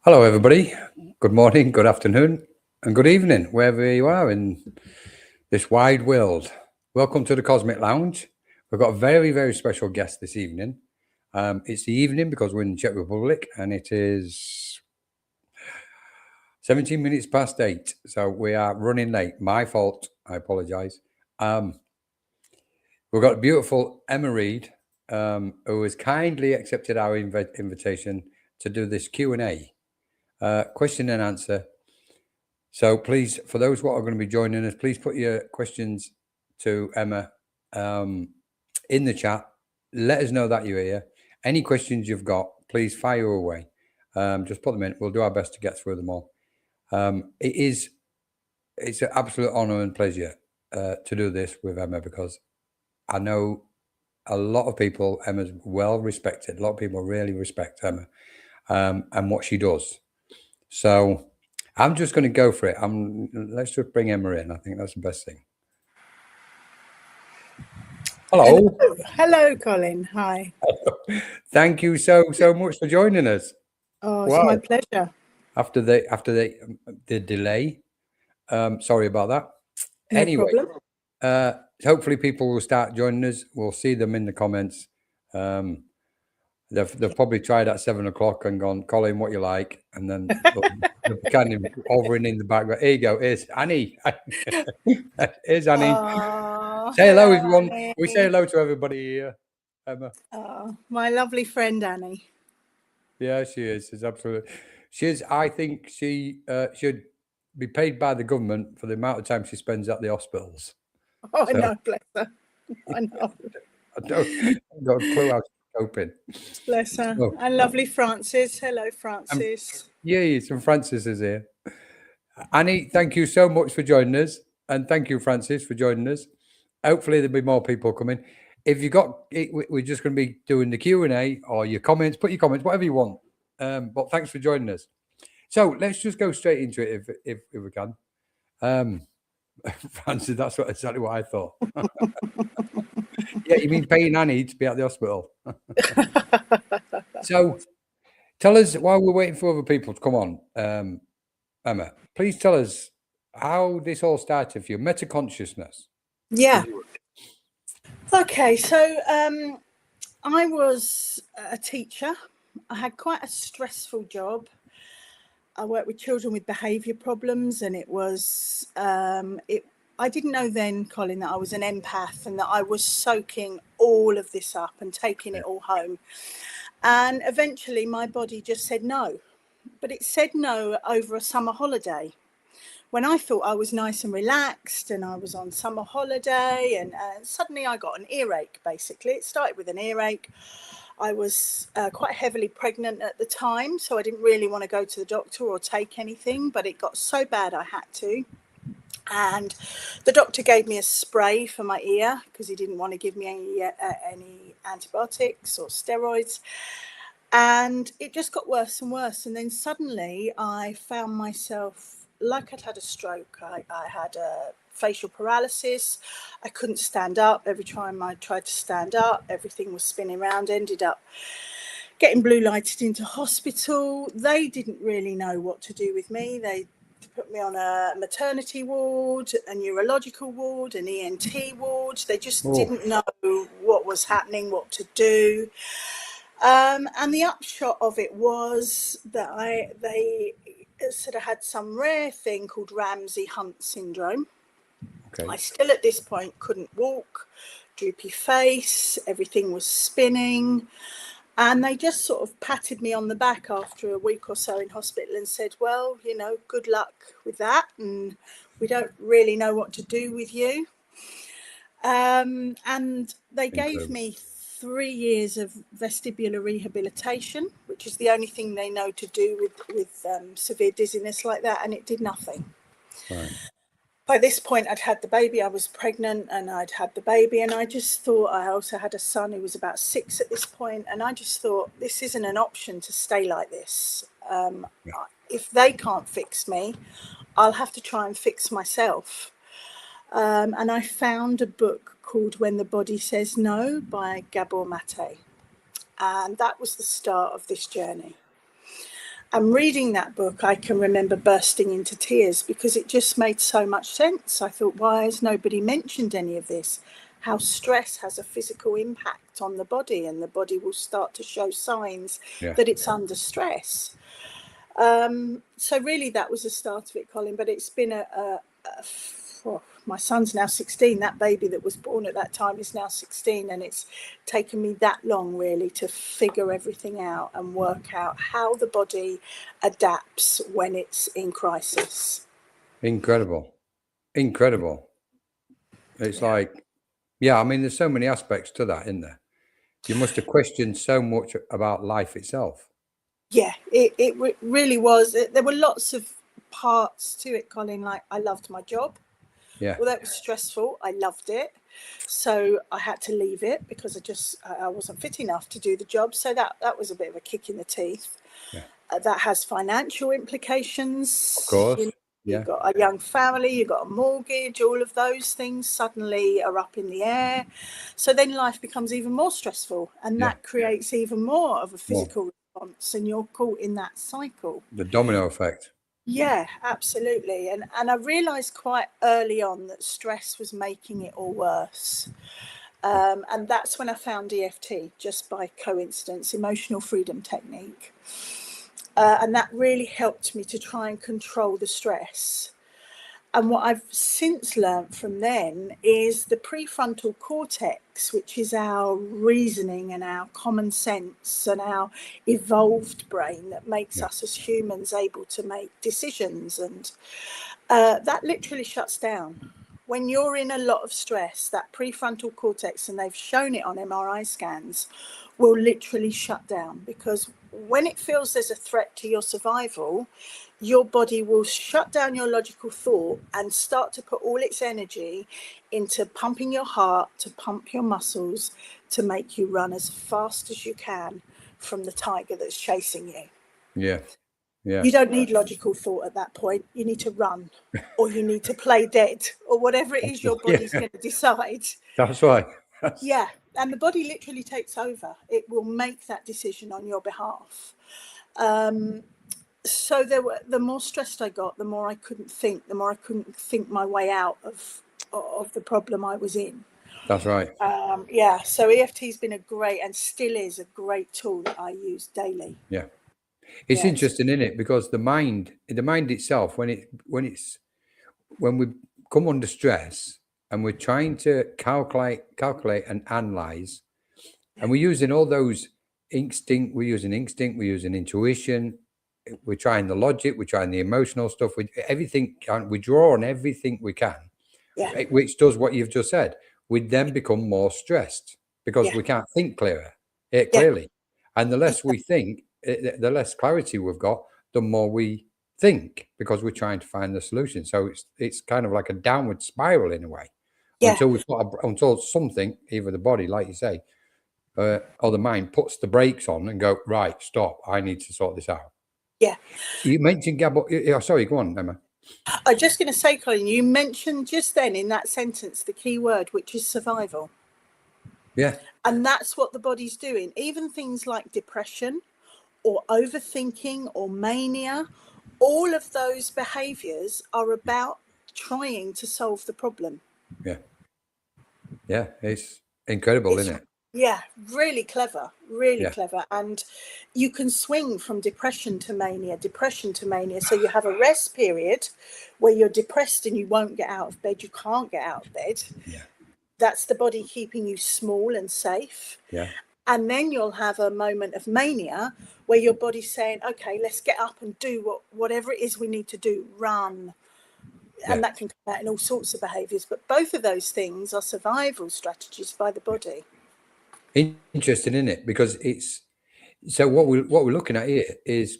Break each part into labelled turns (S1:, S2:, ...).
S1: Hello, everybody. Good morning, good afternoon, and good evening, wherever you are in this wide world. Welcome to the Cosmic Lounge. We've got a very, very special guest this evening. It's the evening because we're in the Czech Republic, and it is 17 minutes past 8. So we are running late. My fault. I apologize. We've got beautiful Emma Reid, who has kindly accepted our invitation to do this Q&A. Question and answer. So please, for those who are going to be joining us, please put your questions to Emma in the chat. Let us know that you're here. Any questions you've got, please fire away. Just put them in. We'll do our best to get through them all. It's an absolute honor and pleasure to do this with Emma, because I know a lot of people, Emma's well respected. A lot of people really respect Emma and what she does. So I'm just going to go for it. Let's just bring Emma in. I think that's the best thing. Hello.
S2: Hello, Colin. Hi.
S1: Thank you so much for joining us.
S2: Oh, it's my pleasure.
S1: After the delay, sorry about that.
S2: No
S1: anyway,
S2: problem.
S1: Hopefully people will start joining us. We'll see them in the comments. They've probably tried at 7 o'clock and gone, Colin, what you like, and then they're kind of hovering in the background. Here you go. Here's Annie. Here's Annie. Say hello, everyone. Annie. We say hello to everybody here. Emma.
S2: My lovely friend Annie.
S1: Yeah, she is. She's absolutely. I think she should be paid by the government for the amount of time she spends at the hospitals.
S2: Oh, so, I know, bless her. I know.
S1: I've got a clue how she's coping.
S2: Bless her. Oh. And lovely Francis. Hello, Francis.
S1: Yes, and Francis is here. Annie, thank you so much for joining us. And thank you, Francis, for joining us. Hopefully there'll be more people coming. If you got it, we're just going to be doing the Q&A or your comments. Put your comments, whatever you want. But thanks for joining us. So let's just go straight into it if we can. Francis, that's exactly what I thought. Yeah, you mean paying Annie to be at the hospital? So tell us, while we're waiting for other people to come on, Emma, please tell us how this all started for you. Metaconsciousness.
S2: Yeah. Okay, so I was a teacher. I had quite a stressful job. I worked with children with behaviour problems, and it was I didn't know then, Colin, that I was an empath and that I was soaking all of this up and taking it all home. And eventually my body just said no. But it said no over a summer holiday, when I thought I was nice and relaxed and I was on summer holiday, and suddenly I got an earache, basically. It started with an earache. I was quite heavily pregnant at the time, so I didn't really want to go to the doctor or take anything, but it got so bad I had to. And the doctor gave me a spray for my ear because he didn't want to give me any antibiotics or steroids. And it just got worse and worse. And then suddenly I found myself like I'd had a stroke. I had a facial paralysis. I couldn't stand up. Every time I tried to stand up, everything was spinning around. Ended up getting blue lighted into hospital. They didn't really know what to do with me. They put me on a maternity ward, a neurological ward, an ENT ward. They just didn't know what was happening, what to do. And the upshot of it was that they sort of had some rare thing called Ramsay-Hunt syndrome. Okay. I still at this point couldn't walk, droopy face, everything was spinning. And they just sort of patted me on the back after a week or so in hospital and said, well, you know, good luck with that. And we don't really know what to do with you. And they gave me 3 years of vestibular rehabilitation, which is the only thing they know to do with severe dizziness like that. And it did nothing. Right. By this point, I'd had the baby. I was pregnant and I'd had the baby. And I just thought, I also had a son who was about 6 at this point. And I just thought, this isn't an option to stay like this. If they can't fix me, I'll have to try and fix myself. And I found a book called When the Body Says No by Gabor Mate. And that was the start of this journey. And reading that book, I can remember bursting into tears because it just made so much sense. I thought, why has nobody mentioned any of this? How stress has a physical impact on the body, and the body will start to show signs that it's under stress. So really that was the start of it, Colin, but it's been my son's now 16. That baby that was born at that time is now 16, and it's taken me that long really to figure everything out and work out how the body adapts when it's in crisis.
S1: Incredible. It's like, yeah, I mean, there's so many aspects to that, isn't there? You must have questioned so much about life itself.
S2: Yeah, it really was. There were lots of parts to it, Colin. Like, I loved my job.
S1: Yeah.
S2: Although it was stressful, I loved it. So I had to leave it because I wasn't fit enough to do the job. So that was a bit of a kick in the teeth.
S1: Yeah.
S2: That has financial implications.
S1: Of course.
S2: You've got a young family, you've got a mortgage, all of those things suddenly are up in the air. So then life becomes even more stressful, and that creates even more of a physical response, and you're caught in that cycle.
S1: The domino effect.
S2: Yeah, absolutely. And I realised quite early on that stress was making it all worse. And that's when I found EFT, just by coincidence, emotional freedom technique. And that really helped me to try and control the stress. And what I've since learned from then is the prefrontal cortex, which is our reasoning and our common sense and our evolved brain that makes us as humans able to make decisions. And that literally shuts down. When you're in a lot of stress, that prefrontal cortex, and they've shown it on MRI scans, will literally shut down, because when it feels there's a threat to your survival, your body will shut down your logical thought and start to put all its energy into pumping your heart, to pump your muscles, to make you run as fast as you can from the tiger that's chasing you.
S1: Yeah. Yeah.
S2: You don't need logical thought at that point. You need to run, or you need to play dead, or whatever it is your body's going to decide.
S1: That's right.
S2: Yeah. And the body literally takes over. It will make that decision on your behalf. So the more stressed I got, the more I couldn't think, my way out of the problem I was in.
S1: That's right.
S2: So EFT's been a great, and still is a great tool that I use daily.
S1: Yeah. It's interesting, isn't it? Because the mind itself, when we come under stress and we're trying to calculate and analyze, and we're using all those we're using intuition, we're trying the logic, we're trying the emotional stuff, we draw on everything we can, which does what you've just said. We then become more stressed because we can't think clearly. And the less we think, the less clarity we've got, the more we think, because we're trying to find the solution. So it's kind of like a downward spiral in a way, until something, either the body, like you say, or the mind, puts the brakes on and go, right, stop, I need to sort this out.
S2: Yeah.
S1: You mentioned sorry, go on, Emma.
S2: I'm just going to say, Colin, you mentioned just then in that sentence the key word, which is survival.
S1: Yeah.
S2: And that's what the body's doing. Even things like depression or overthinking or mania, all of those behaviors are about trying to solve the problem.
S1: Yeah. Yeah, it's incredible, isn't it?
S2: Yeah, really clever, clever. And you can swing from depression to mania. So you have a rest period where you're depressed and you won't get out of bed. You can't get out of bed.
S1: Yeah.
S2: That's the body keeping you small and safe.
S1: Yeah.
S2: And then you'll have a moment of mania where your body's saying, okay, let's get up and do whatever it is we need to do, run. And that can come out in all sorts of behaviors. But both of those things are survival strategies by the body.
S1: Interesting, isn't it? Because what we're looking at here is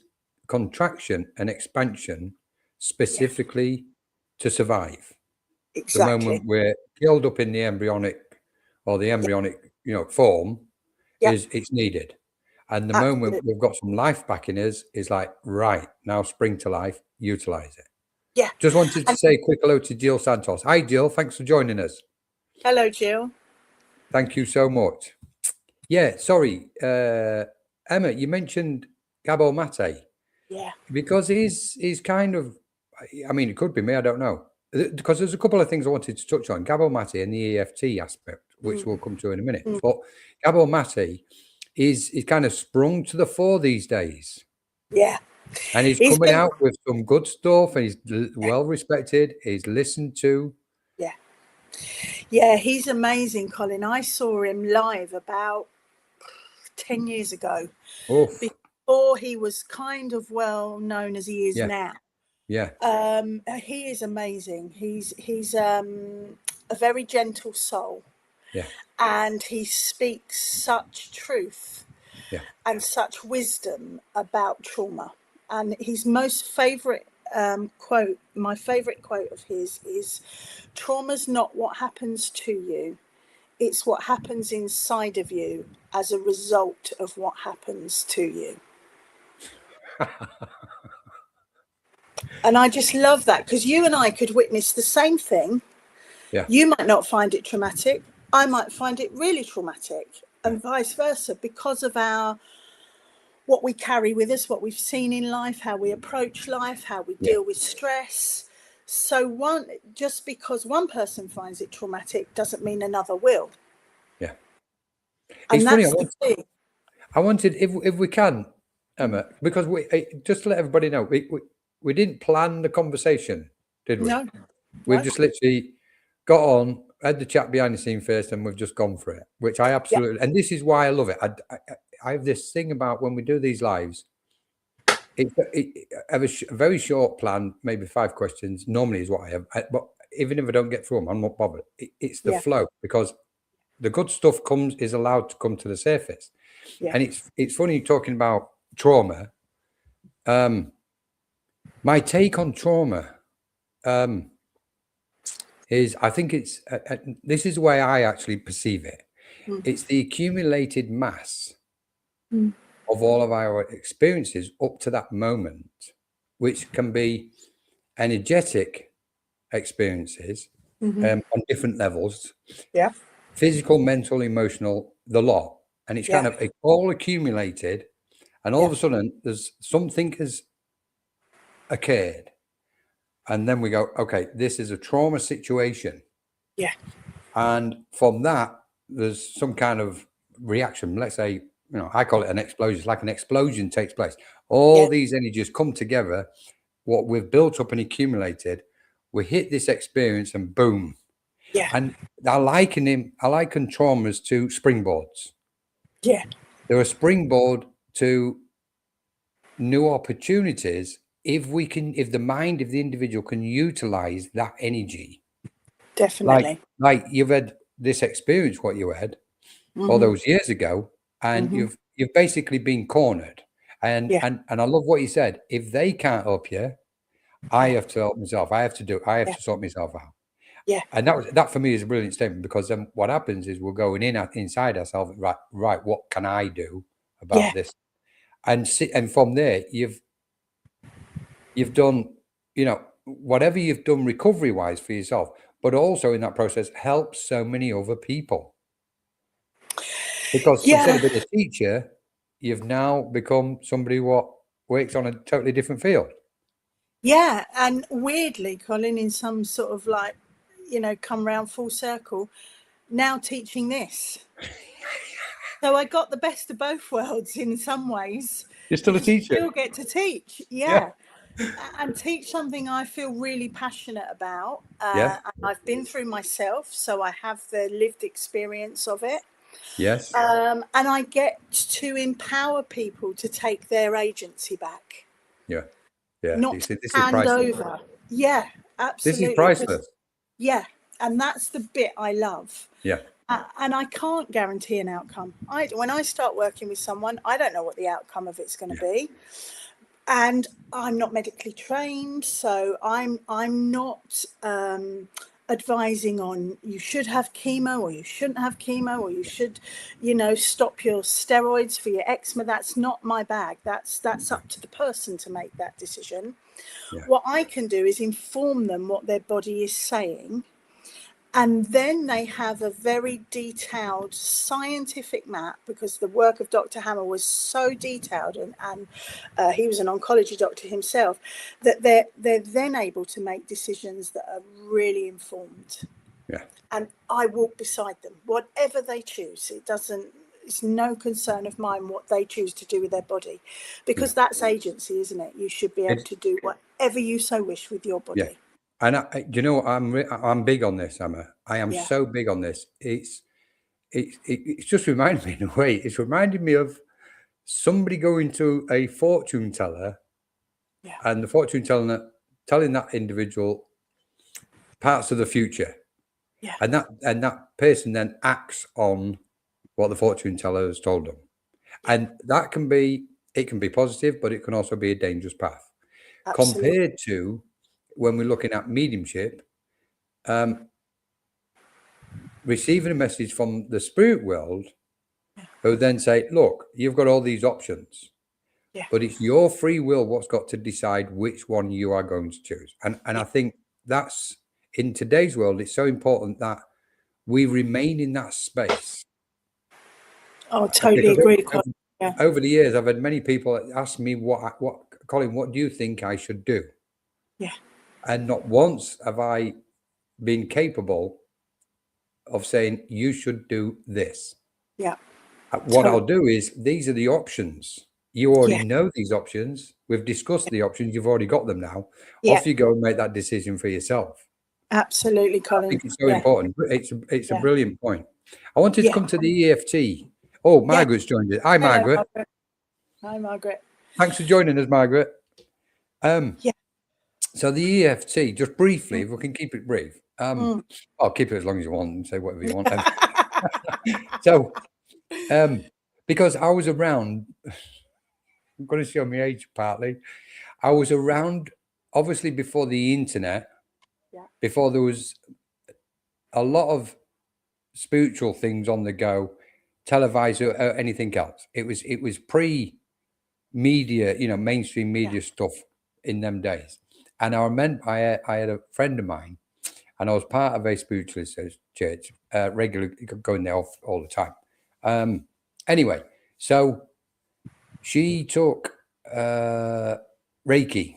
S1: contraction and expansion specifically to survive.
S2: Exactly.
S1: The moment we're killed up in the embryonic form, it's needed. And the moment we've got some life back in us is like, right, now spring to life, utilize it.
S2: Yeah.
S1: Just wanted to say a quick hello to Jill Santos. Hi, Jill. Thanks for joining us.
S2: Hello, Jill.
S1: Thank you so much. Yeah, sorry. Emma, you mentioned Gabor Mate.
S2: Yeah.
S1: because he's kind of, I mean, it could be me, I don't know. Because there's a couple of things I wanted to touch on. Gabo Mate and the EFT aspect, which we'll come to in a minute. But Gabo Mate is kind of sprung to the fore these days.
S2: Yeah.
S1: And he's coming out with some good stuff, and he's well respected. He's listened to.
S2: Yeah. Yeah, he's amazing, Colin. I saw him live about 10 years ago.
S1: Oof.
S2: Before he was kind of well known as he is now.
S1: Yeah.
S2: He is amazing. He's a very gentle soul.
S1: Yeah.
S2: And he speaks such truth and such wisdom about trauma. And his most favourite quote, my favourite quote of his is, "Trauma's not what happens to you, it's what happens inside of you as a result of what happens to you." And I just love that, because you and I could witness the same thing.
S1: Yeah.
S2: You might not find it traumatic. I might find it really traumatic, and vice versa, because of what we carry with us, what we've seen in life, how we approach life, how we deal with stress. So just because one person finds it traumatic doesn't mean another will.
S1: Yeah.
S2: And
S1: it's
S2: that's
S1: funny.
S2: the thing.
S1: I wanted, if we can, Emma, because just to let everybody know, we didn't plan the conversation, did we?
S2: No.
S1: We've just literally got on, had the chat behind the scene first, and we've just gone for it, which I absolutely, and this is why I love it. I have this thing about when we do these lives, I have a very short plan, maybe 5 questions, normally is what I have, but even if I don't get through them, I'm not bothered. It's the flow, because the good stuff is allowed to come to the surface. And it's funny talking about trauma. My take on trauma is, I think it's this is the way I actually perceive it. It's the accumulated mass of all of our experiences up to that moment, which can be energetic experiences on different levels.
S2: Yeah.
S1: Physical, mental, emotional, the lot. And it's kind of all accumulated, and all of a sudden there's something has occurred, and then we go, okay, this is a trauma situation.
S2: Yeah.
S1: And from that, there's some kind of reaction. Let's say, I call it an explosion. It's like an explosion takes place. All these energies come together, what we've built up and accumulated, we hit this experience, and boom.
S2: Yeah.
S1: And I liken traumas to springboards.
S2: Yeah.
S1: They're a springboard to new opportunities if the mind of the individual can utilize that energy.
S2: Definitely.
S1: Like you've had this experience, what you had all those years ago, and you've basically been cornered. And I love what you said. If they can't help you, I have to help myself. I have to sort myself out.
S2: Yeah.
S1: And that for me is a brilliant statement, because then what happens is we're going inside ourselves, right, what can I do about this? And from there, you've done, whatever you've done recovery wise for yourself, but also in that process helps so many other people. Because instead of being a teacher, you've now become somebody what works on a totally different field.
S2: Yeah. And weirdly, Colin, in some sort of like, come round full circle, now teaching this. So I got the best of both worlds in some ways.
S1: You're still a teacher.
S2: Still get to teach, and teach something I feel really passionate about. And I've been through myself, so I have the lived experience of it.
S1: Yes.
S2: And I get to empower people to take their agency back.
S1: Yeah. Yeah.
S2: Not
S1: this is
S2: hand
S1: priceless.
S2: over. Yeah, absolutely.
S1: This is priceless.
S2: Yeah. And that's the bit I love.
S1: Yeah.
S2: And I can't guarantee an outcome. When I start working with someone, I don't know what the outcome of it's going to be. And I'm not medically trained, so I'm not advising on you should have chemo or you shouldn't have chemo, or you should, stop your steroids for your eczema. That's not my bag. That's up to the person to make that decision. What I can do is inform them what their body is saying, And then they have a very detailed scientific map, because the work of Dr. Hammer was so detailed, and he was an oncology doctor himself, that they're then able to make decisions that are really informed.
S1: Yeah.
S2: And I walk beside them, whatever they choose. It's no concern of mine what they choose to do with their body, because that's agency, isn't it? You should be able to do whatever you so wish with your body.
S1: Yeah. And do you know what? I'm big on this, Emma. I am so big on this. It's just reminded me in a way. It's reminded me of somebody going to a fortune teller, and the fortune teller telling that individual parts of the future, and that person then acts on what the fortune teller has told them, and that can be positive, but it can also be a dangerous path. Absolutely. Compared to when we're looking at mediumship, receiving a message from the spirit world, who then say, look, you've got all these options, but it's your free will what's got to decide which one you are going to choose. And I think that's, in today's world, it's so important that we remain in that space.
S2: Oh, totally agree.
S1: Over the years, I've had many people ask me, Colin, what do you think I should do?
S2: Yeah.
S1: And not once have I been capable of saying, you should do this.
S2: Yeah.
S1: What I'll do is, these are the options. You already know these options. We've discussed the options. You've already got them now. Off you go and make that decision for yourself.
S2: Absolutely, Colin.
S1: I think it's so important. It's a brilliant point. I wanted to come to the EFT. Oh, Margaret's joined us. Hi, Margaret.
S2: Hello, Margaret. Hi, Margaret.
S1: Thanks for joining us, Margaret. So the EFT, just briefly, if we can keep it brief. I'll keep it as long as you want and say whatever you want. So, because I was around, I'm going to show my age partly. I was around, obviously, before the internet, before there was a lot of spiritual things on the go, televised or anything else. It was pre-media, mainstream media stuff in them days. And I remember I had a friend of mine, and I was part of a spiritualist church, regularly going there all the time. Anyway, so she took Reiki.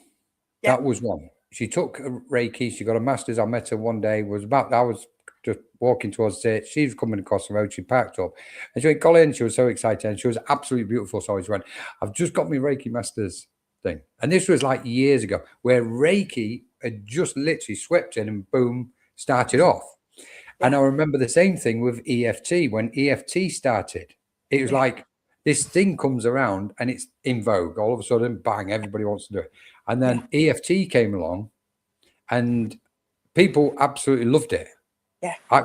S1: That was one. She took Reiki. She got a master's. I met her one day. I was just walking towards it. She was coming across the road. She parked up, and she went, Colin. She was so excited, and she was absolutely beautiful. So I just went, I've just got my Reiki master's thing. And this was like years ago, where Reiki had just literally swept in and boom, started off. And I remember the same thing with EFT. When EFT started, it was like this thing comes around and it's in vogue. All of a sudden, bang, everybody wants to do it. And then EFT came along and people absolutely loved it.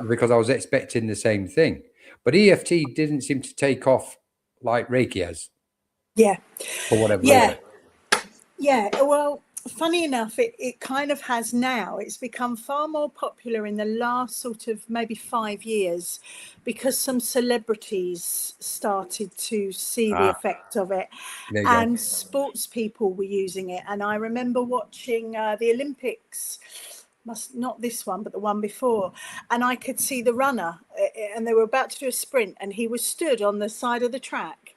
S1: Because I was expecting the same thing. But EFT didn't seem to take off like Reiki has. For whatever reason.
S2: Well, funny enough, it kind of has now. It's become far more popular in the last sort of maybe 5 years, because some celebrities started to see the effect of it, and sports people were using it. And I remember watching the Olympics, not this one, but the one before, and I could see the runner, and they were about to do a sprint, and he was stood on the side of the track.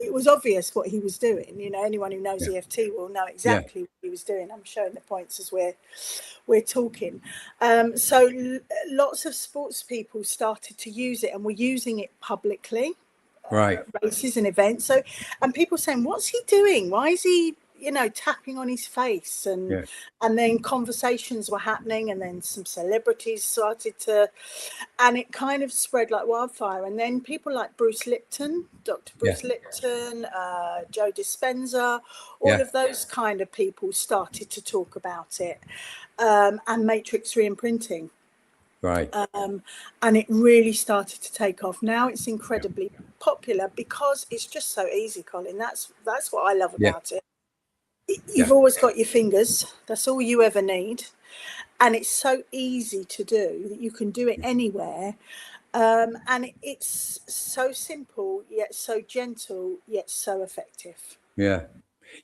S2: It was obvious what he was doing. Anyone who knows EFT will know exactly what he was doing. I'm showing the points as we're talking. So lots of sports people started to use it, and were using it publicly, races and events. So, and people saying, what's he doing? Why is he tapping on his face? And then conversations were happening, and then some celebrities started to, and it kind of spread like wildfire. And then people like Bruce Lipton, Dr. Bruce Lipton, Joe Dispenza, all of those kind of people started to talk about it, and matrix re-imprinting. And it really started to take off. Now it's incredibly popular because it's just so easy, Colin. That's what I love about it. You've always got your fingers. That's all you ever need. And it's so easy to do that you can do it anywhere. And it's so simple, yet so gentle, yet so effective.
S1: Yeah.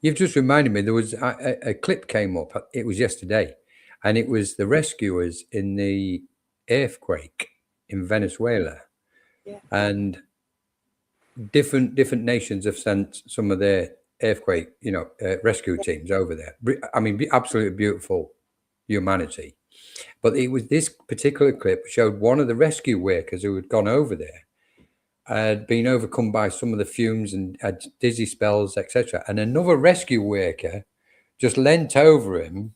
S1: You've just reminded me, there was a clip came up. It was yesterday. And it was the rescuers in the earthquake in Venezuela,
S2: Yeah.
S1: and different nations have sent some of their earthquake, rescue teams over there. I mean, absolutely beautiful humanity. But it was this particular clip showed one of the rescue workers who had gone over there had been overcome by some of the fumes and had dizzy spells, etc. And another rescue worker just leant over him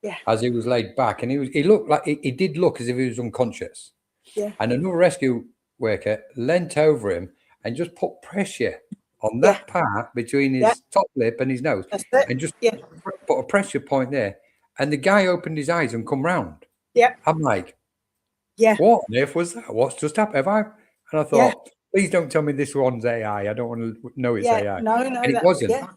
S2: Yeah.
S1: as he was laid back, and he looked like he did look as if he was unconscious.
S2: Yeah.
S1: And another rescue worker leant over him and just put pressure on
S2: Yeah.
S1: that part between his
S2: Yeah.
S1: top lip and his nose,
S2: That's it.
S1: and just
S2: Yeah.
S1: put a pressure point there. And the guy opened his eyes and come round.
S2: Yeah.
S1: I'm like,
S2: Yeah.
S1: what on earth was that? What's just happened? And I thought, please don't tell me this one's AI. I don't want to know it's AI.
S2: No,
S1: And it
S2: that
S1: wasn't.
S2: Yeah.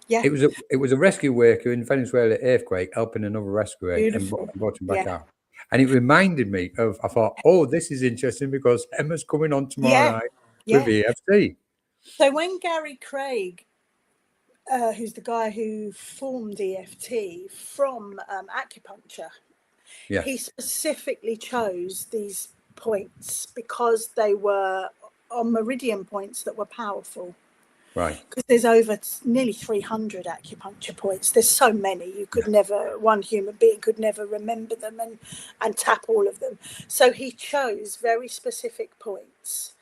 S2: Yeah.
S1: It was a rescue worker in Venezuela earthquake helping another rescue worker and brought him back out. And it reminded me of, I thought, oh, this is interesting because Emma's coming on tomorrow night with EFT.
S2: So when Gary Craig, who's the guy who formed EFT from acupuncture, he specifically chose these points because they were on meridian points that were powerful.
S1: Right.
S2: Because there's over nearly 300 acupuncture points. There's so many, you could never, one human being could never remember them and tap all of them. So he chose very specific points.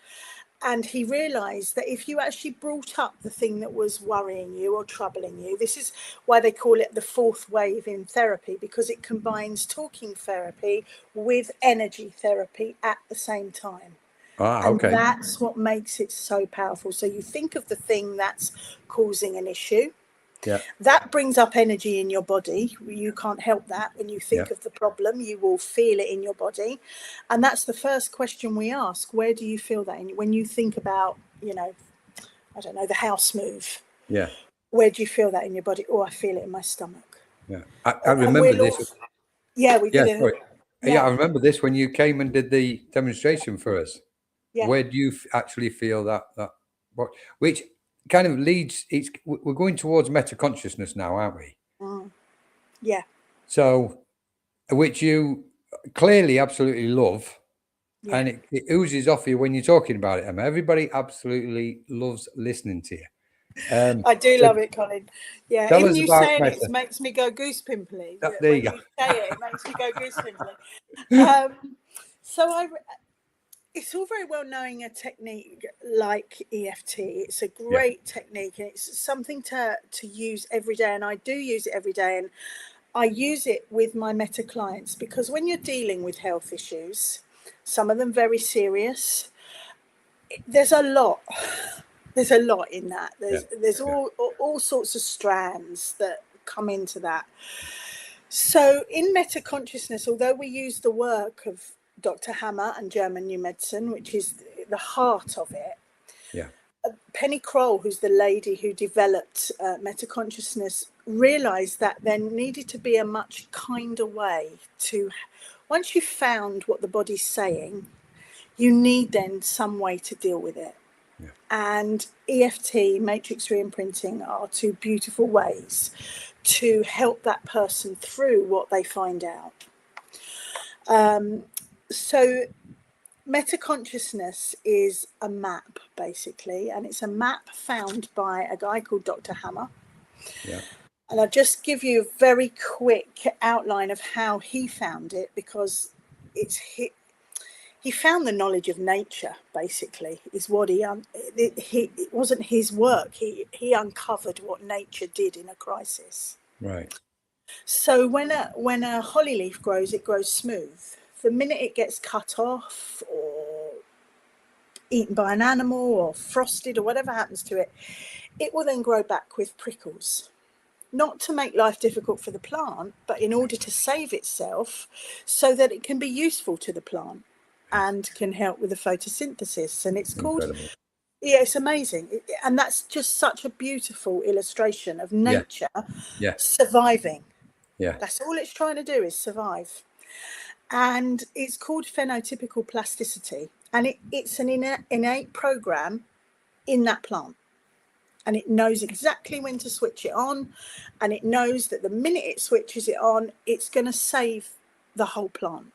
S2: And he realized that if you actually brought up the thing that was worrying you or troubling you, this is why they call it the fourth wave in therapy, because it combines talking therapy with energy therapy at the same time. And that's what makes it so powerful. So you think of the thing that's causing an issue.
S1: Yeah.
S2: That brings up energy in your body. You can't help that. When you think of the problem, you will feel it in your body. And that's the first question we ask. Where do you feel that? When you think about, I don't know, the house move.
S1: Yeah.
S2: Where do you feel that in your body? Oh, I feel it in my stomach.
S1: Yeah. I remember this.
S2: We did it.
S1: Yeah, I remember this when you came and did the demonstration for us.
S2: Yeah.
S1: Where do you actually feel that which kind of leads? We're going towards meta consciousness now, aren't we?
S2: Yeah.
S1: So, which you clearly absolutely love, and it oozes off you when you're talking about it, Emma. Everybody absolutely loves listening to you.
S2: I do love it, Colin. Yeah, even you saying
S1: meta.
S2: it makes me go goose pimply.
S1: There you go.
S2: You say it makes me go goose pimply. So it's all very well knowing a technique like EFT. It's a great technique, and it's something to use every day. And I do use it every day, and I use it with my meta clients because when you're dealing with health issues, some of them very serious, there's a lot. There's a lot in that. There's all sorts of strands that come into that. So in meta consciousness, although we use the work of Dr. Hammer and German New Medicine, which is the heart of it, Penny Kroll, who's the lady who developed meta consciousness, realized that there needed to be a much kinder way to, once you've found what the body's saying, you need then some way to deal with it. And EFT, matrix re-imprinting, are two beautiful ways to help that person through what they find out. So metaconsciousness is a map, basically, and it's a map found by a guy called Dr. Hammer. And I'll just give you a very quick outline of how he found it, because he found the knowledge of nature, basically, is what it wasn't his work. He uncovered what nature did in a crisis.
S1: Right.
S2: So when a holly leaf grows, it grows smooth. The minute it gets cut off or eaten by an animal or frosted or whatever happens to it, it will then grow back with prickles. Not to make life difficult for the plant, but in order to save itself so that it can be useful to the plant and can help with the photosynthesis. And it's called, it's amazing. And that's just such a beautiful illustration of nature surviving. That's all it's trying to do, is survive. And it's called phenotypical plasticity. And it's an innate program in that plant. And it knows exactly when to switch it on. And it knows that the minute it switches it on, it's going to save the whole plant.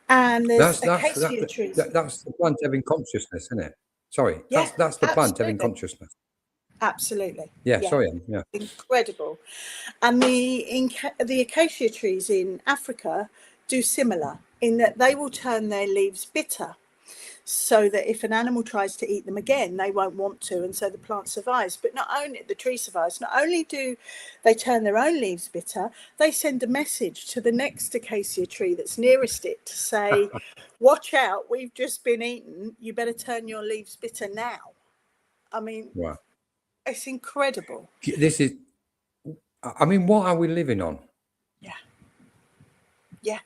S2: And there's
S1: That's
S2: acacia trees.
S1: that's the plant having consciousness, isn't it? Sorry,
S2: Yeah,
S1: that's the plant having
S2: absolutely.
S1: consciousness.
S2: Absolutely.
S1: Yeah, sorry, yeah.
S2: Incredible. And the acacia trees in Africa do similar in that they will turn their leaves bitter, so that if an animal tries to eat them again, they won't want to, and so the plant survives. But not only the tree survives, not only do they turn their own leaves bitter, they send a message to the next acacia tree that's nearest it to say, watch out, we've just been eaten, you better turn your leaves bitter now. I mean,
S1: Wow.
S2: it's incredible.
S1: This is, I mean, what are we living on?
S2: Yeah.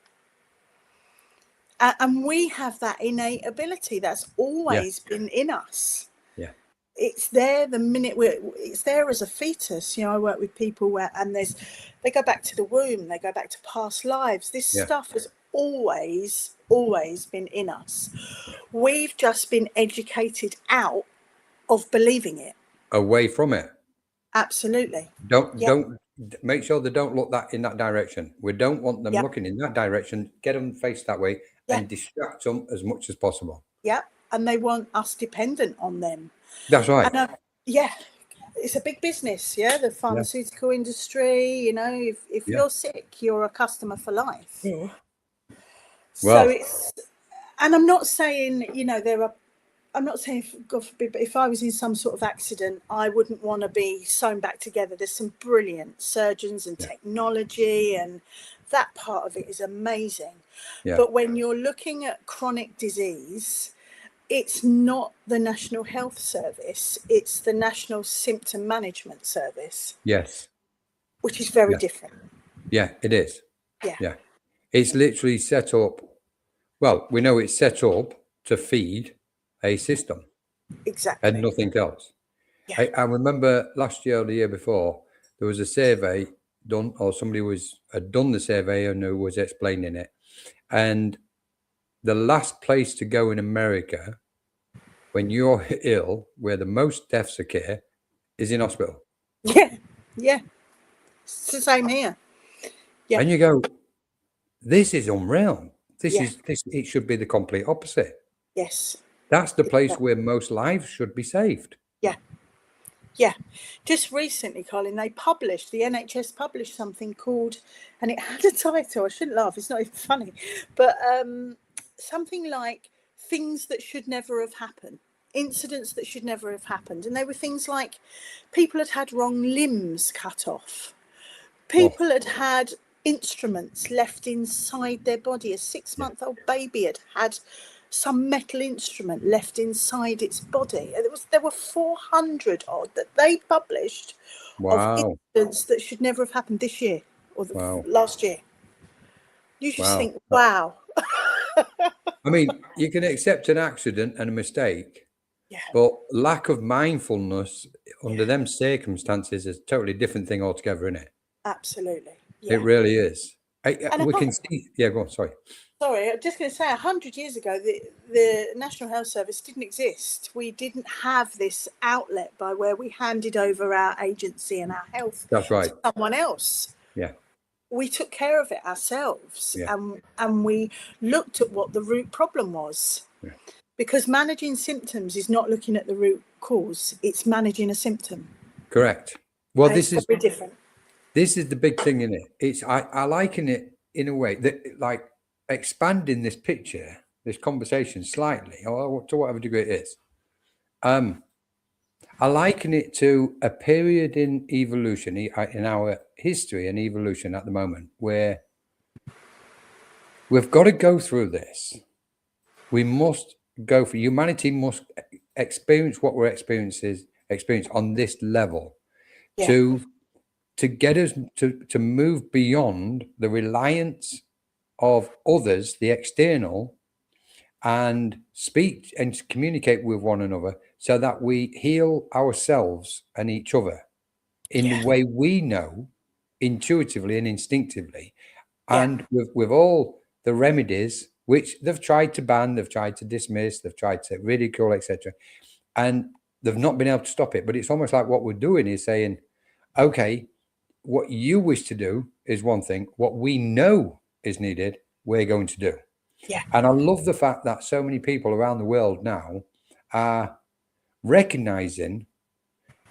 S2: And we have that innate ability that's always been in us.
S1: Yeah.
S2: It's there the minute it's there as a fetus. I work with people they go back to the womb, they go back to past lives. This stuff has always been in us. We've just been educated out of believing it.
S1: Away from it.
S2: Absolutely.
S1: Don't make sure they don't look in that direction. We don't want them looking in that direction. Get them faced that way and distract them as much as possible.
S2: Yeah. And they want us dependent on them.
S1: That's right.
S2: And, it's a big business. The pharmaceutical industry. If you're sick, you're a customer for life.
S1: Well,
S2: So and I'm not saying I'm not saying, God forbid, but if I was in some sort of accident, I wouldn't want to be sewn back together. There's some brilliant surgeons and technology, and that part of it is amazing. But when you're looking at chronic disease, it's not the National Health Service, it's the National Symptom Management Service.
S1: Yes.
S2: Which is very different.
S1: Yeah, it is.
S2: Yeah.
S1: It's literally set up. Well, we know it's set up to feed a system.
S2: Exactly.
S1: And nothing else.
S2: Yeah.
S1: I remember last year or the year before, there was a survey done, or somebody had done the survey and who was explaining it. And the last place to go in America when you're ill, where the most deaths occur, is in hospital.
S2: Yeah. It's the same here. Yeah.
S1: And you go, this is unreal. It should be the complete opposite.
S2: Yes.
S1: That's the place where most lives should be saved.
S2: Yeah. Just recently, Colin, the NHS published something called, and it had a title, I shouldn't laugh, it's not even funny, but something like things that should never have happened, incidents that should never have happened. And they were things like people had wrong limbs cut off. People had instruments left inside their body. A 6-month-old baby had some metal instrument left inside its body. There were 400 odd that they published of incidents that should never have happened this year or last year. You just think, wow.
S1: I mean, you can accept an accident and a mistake, but lack of mindfulness under them circumstances is a totally different thing altogether, isn't it?
S2: Absolutely.
S1: It really is. We can see. Yeah, go on. Sorry,
S2: I'm just going to say 100 years ago, the National Health Service didn't exist. We didn't have this outlet by where we handed over our agency and our health to someone else.
S1: Yeah.
S2: We took care of it ourselves, and we looked at what the root problem was. Yeah. Because managing symptoms is not looking at the root cause; it's managing a symptom.
S1: Correct. Well, this is
S2: very different.
S1: This is the big thing in it. I liken it in a way that, like, expanding this picture, this conversation slightly, or to whatever degree it is. I liken it to a period in evolution, in our history and evolution at the moment, where we've got to go through this. We must go for humanity must experience what we're experience on this level to get us to move beyond the reliance of others, the external, and speak and communicate with one another so that we heal ourselves and each other in the way we know, intuitively and instinctively. And with all the remedies, which they've tried to ban, they've tried to dismiss, they've tried to ridicule, etc. And they've not been able to stop it. But it's almost like what we're doing is saying, okay, what you wish to do is one thing. What we know is needed, we're going to do.
S2: Yeah.
S1: And I love the fact that so many people around the world now are recognizing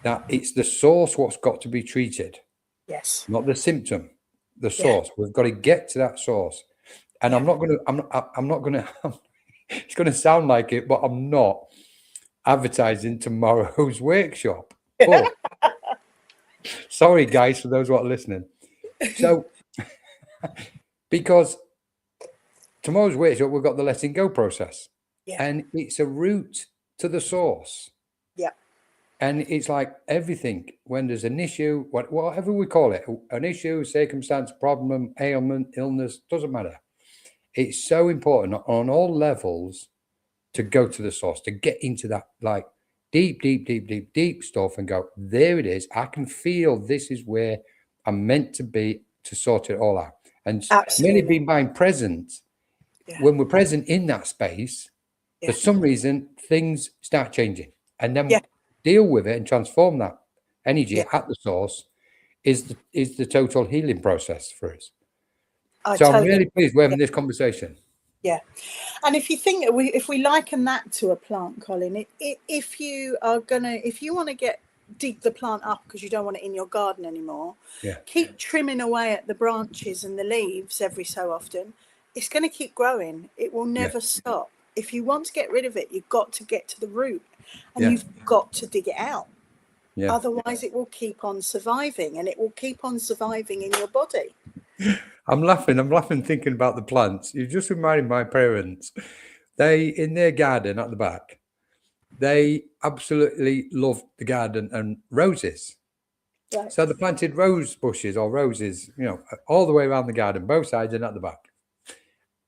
S1: that it's the source what's got to be treated,
S2: Yes.
S1: not the symptom, the
S2: Yeah.
S1: source. We've got to get to that source. And
S2: Yeah.
S1: I'm not going to, it's going to sound like it, but I'm not advertising tomorrow's workshop. But sorry, guys, for those who are listening. So, because tomorrow's workshop, we've got the letting go process.
S2: Yeah.
S1: And it's a route to the source.
S2: Yeah.
S1: And it's like everything, when there's an issue, whatever we call it, an issue, circumstance, problem, ailment, illness, doesn't matter. It's so important on all levels to go to the source, to get into that like deep stuff and go, there it is. I can feel this is where I'm meant to be to sort it all out. And
S2: Absolutely.
S1: merely being present,
S2: Yeah.
S1: when we're present in that space,
S2: Yeah.
S1: for some reason, things start changing. And then
S2: Yeah.
S1: deal with it and transform that energy
S2: Yeah.
S1: at the source is the total healing process for us.
S2: I
S1: So I'm
S2: totally
S1: really pleased we're having this conversation.
S2: Yeah. And if you think if we liken that to a plant, Colin, if you want to dig the plant up because you don't want it in your garden anymore,
S1: Yeah.
S2: keep trimming away at the branches and the leaves every so often. It's going to keep growing. It will never stop. If you want to get rid of it, you've got to get to the root, and you've got to dig it out.
S1: Yeah.
S2: Otherwise, it will keep on surviving, and it will keep on surviving in your body.
S1: I'm laughing thinking about the plants. You just reminded my parents. They, in their garden at the back, they absolutely loved the garden and roses.
S2: Right.
S1: So they planted rose bushes or roses, all the way around the garden, both sides and at the back.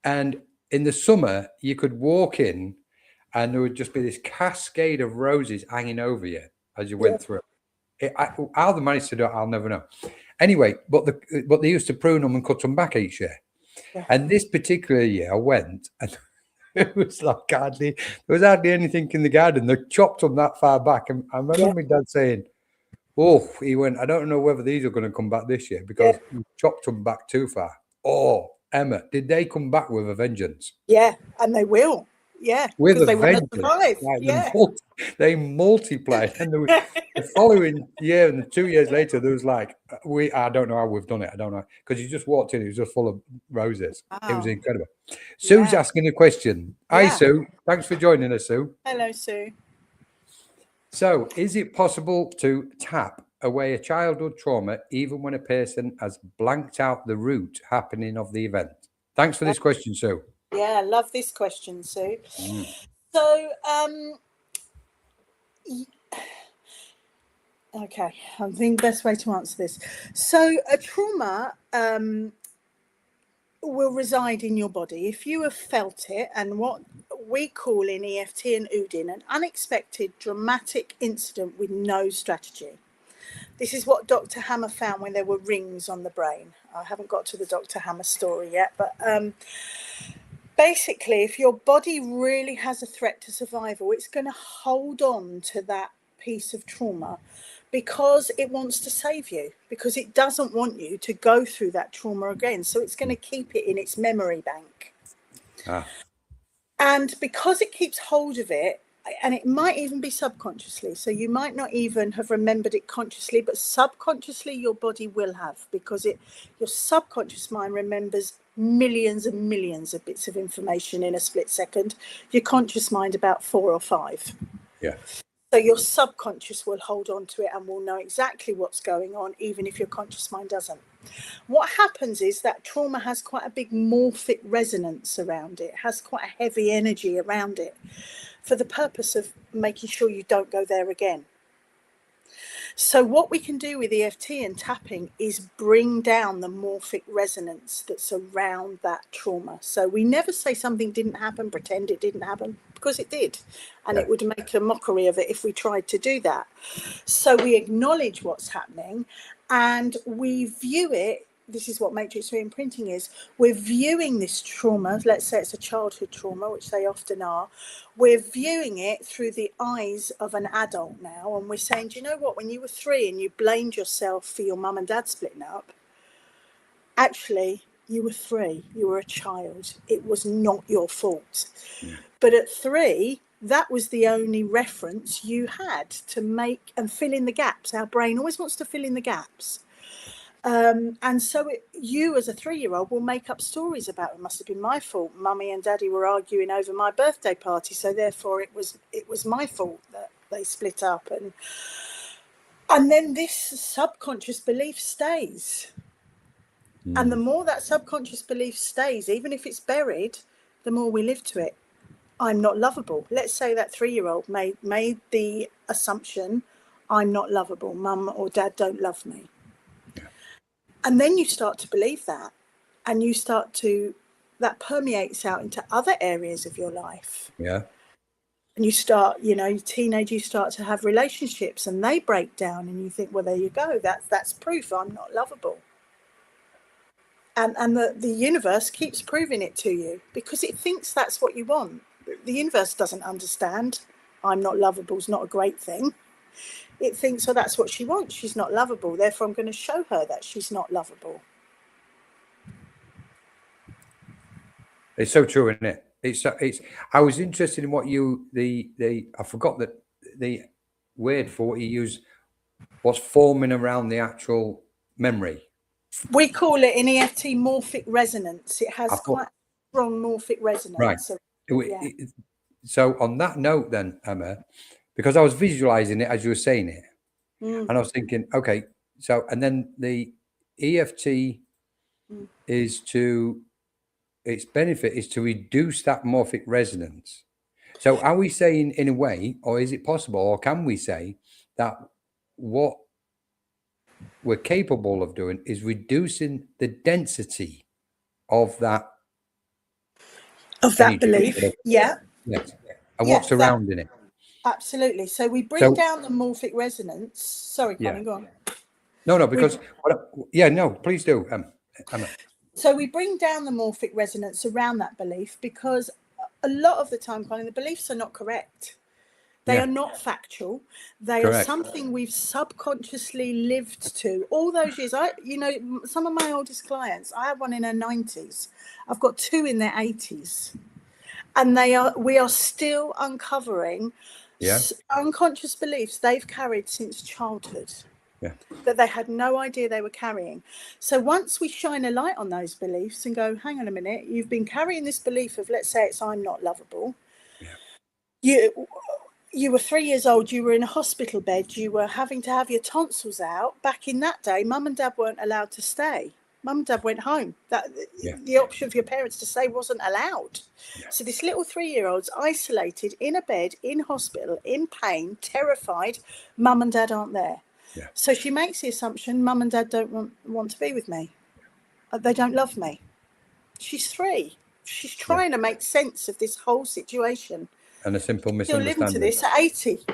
S1: And in the summer, you could walk in and there would just be this cascade of roses hanging over you as you went through. How they managed to do it, I'll never know. Anyway, but they used to prune them and cut them back each year.
S2: Yeah.
S1: And this particular year, I went and it was like there was hardly anything in the garden. They chopped them that far back. And I remember my dad saying, "Oh," he went, "I don't know whether these are going to come back this year because you chopped them back too far." Oh, Emma, did they come back with a vengeance?
S2: Yeah, and they will. Yeah,
S1: With
S2: because
S1: a
S2: they want to
S1: vengeance.
S2: survive.
S1: Like
S2: Yeah.
S1: they multiplied. And the following year and 2 years later, there was like, I don't know how we've done it. I don't know. Because you just walked in, it was just full of roses.
S2: Wow.
S1: It was incredible. Sue's asking a question. Hi, Sue. Thanks for joining us, Sue.
S2: Hello, Sue.
S1: So, is it possible to tap away a childhood trauma even when a person has blanked out the root happening of the event? Thanks for this question, Sue.
S2: Yeah, I love this question, Sue. So, okay, I think the best way to answer this. So, a trauma will reside in your body if you have felt it, and what we call in EFT and Udin an unexpected dramatic incident with no strategy. This is what Dr. Hammer found when there were rings on the brain. I haven't got to the Dr. Hammer story yet, but basically, if your body really has a threat to survival, it's going to hold on to that piece of trauma because it wants to save you, because it doesn't want you to go through that trauma again. So it's going to keep it in its memory bank. And because it keeps hold of it, and it might even be subconsciously, so you might not even have remembered it consciously, but subconsciously your body will have, because your subconscious mind remembers millions and millions of bits of information in a split second. Your conscious mind about 4 or 5.
S1: Yeah.
S2: So your subconscious will hold on to it and will know exactly what's going on, even if your conscious mind doesn't. What happens is that trauma has quite a big morphic resonance around it, has quite a heavy energy around it, for the purpose of making sure you don't go there again. So what we can do with EFT and tapping is bring down the morphic resonance that's around that trauma. So we never say something didn't happen, pretend it didn't happen, because it did. And it would make a mockery of it if we tried to do that. So we acknowledge what's happening and we view it. This is what matrix reimprinting is. We're viewing this trauma, let's say it's a childhood trauma, which they often are. We're viewing it through the eyes of an adult now. And we're saying, do you know what? When you were 3 and you blamed yourself for your mum and dad splitting up, actually, You were 3. You were a child. It was not your fault.
S1: Yeah.
S2: But at 3, that was the only reference you had to make and fill in the gaps. Our brain always wants to fill in the gaps. And so you as a 3-year-old will make up stories about it must have been my fault. Mummy and Daddy were arguing over my birthday party, so therefore it was my fault that they split up. And then this subconscious belief stays. And the more that subconscious belief stays, even if it's buried, the more we live to it. I'm not lovable. Let's say that 3-year-old made the assumption, I'm not lovable. Mum or Dad don't love me.
S1: Yeah.
S2: And then you start to believe that, and that permeates out into other areas of your life.
S1: Yeah.
S2: And you start, teenage, you start to have relationships and they break down, and you think, well, there you go. That's proof I'm not lovable. And the universe keeps proving it to you because it thinks that's what you want. The universe doesn't understand I'm not lovable is not a great thing. It thinks, oh, that's what she wants. She's not lovable. Therefore, I'm going to show her that she's not lovable.
S1: It's so true, isn't it? It's. I was interested in what I forgot that the word for what you use was forming around the actual memory.
S2: We call it in EFT morphic resonance. It has quite strong morphic resonance.
S1: Right.
S2: So,
S1: so on that note then, Emma, because I was visualizing it as you were saying it, and I was thinking, okay, so, and then the EFT its benefit is to reduce that morphic resonance. So are we saying in a way, or is it possible, or can we say that what we're capable of doing is reducing the density of that
S2: belief? Yeah.
S1: Yes. And what's surrounding it?
S2: Absolutely. So we bring down the morphic resonance. Sorry, Colin, go on.
S1: No, because please do, Emma.
S2: So we bring down the morphic resonance around that belief because a lot of the time, Colin, the beliefs are not correct. They are not factual. They are something we've subconsciously lived to all those years. Some of my oldest clients, I have one in her 90s. I've got 2 in their 80s. And we are still uncovering unconscious beliefs they've carried since childhood. That they had no idea they were carrying. So once we shine a light on those beliefs and go, hang on a minute, you've been carrying this belief of, let's say it's I'm not lovable. You were 3 years old, you were in a hospital bed, you were having to have your tonsils out. Back in that day, Mum and Dad weren't allowed to stay. Mum and Dad went home. The option for your parents to stay wasn't allowed. So this little 3-year-old's isolated in a bed, in hospital, in pain, terrified. Mum and Dad aren't there. So she makes the assumption, Mum and Dad don't want to be with me. They don't love me. She's 3. She's trying to make sense of this whole situation.
S1: And a simple
S2: misunderstanding. Still living to this at 80.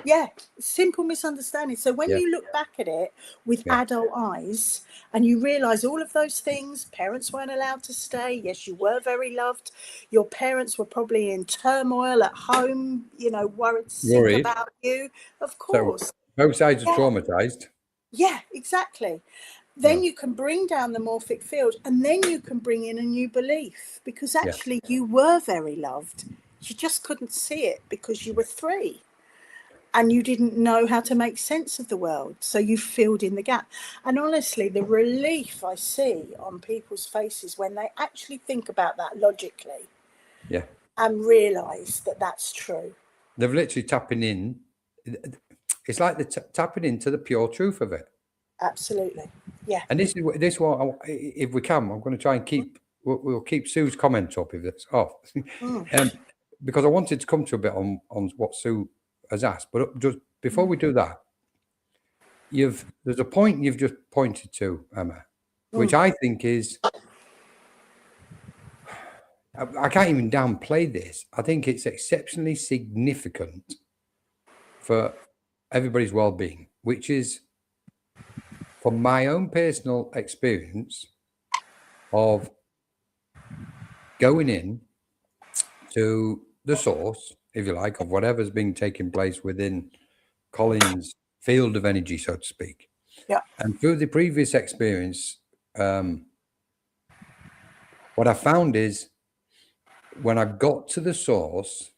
S2: Simple misunderstanding. So when you look back at it with adult eyes and you realise all of those things, parents weren't allowed to stay. Yes, you were very loved. Your parents were probably in turmoil at home, worried sick about you. Of course.
S1: So both sides are traumatised.
S2: Yeah, exactly. Then you can bring down the morphic field and then you can bring in a new belief because actually you were very loved. You just couldn't see it because you were 3 and you didn't know how to make sense of the world. So you filled in the gap. And honestly, the relief I see on people's faces when they actually think about that logically and realise that that's true.
S1: They're literally tapping in. It's like they're tapping into the pure truth of it.
S2: Absolutely. Yeah.
S1: And this is what, if we can, I'm going to try and we'll keep Sue's comment up if it's off. Because I wanted to come to a bit on what Sue has asked, but just before we do that, there's a point you've just pointed to, Emma, which I think is, I can't even downplay this. I think it's exceptionally significant for everybody's well-being, which is, from my own personal experience of going in to the source, if you like, of whatever's been taking place within Colin's field of energy, so to speak.
S2: Yeah.
S1: And through the previous experience, what I found is when I got to the source,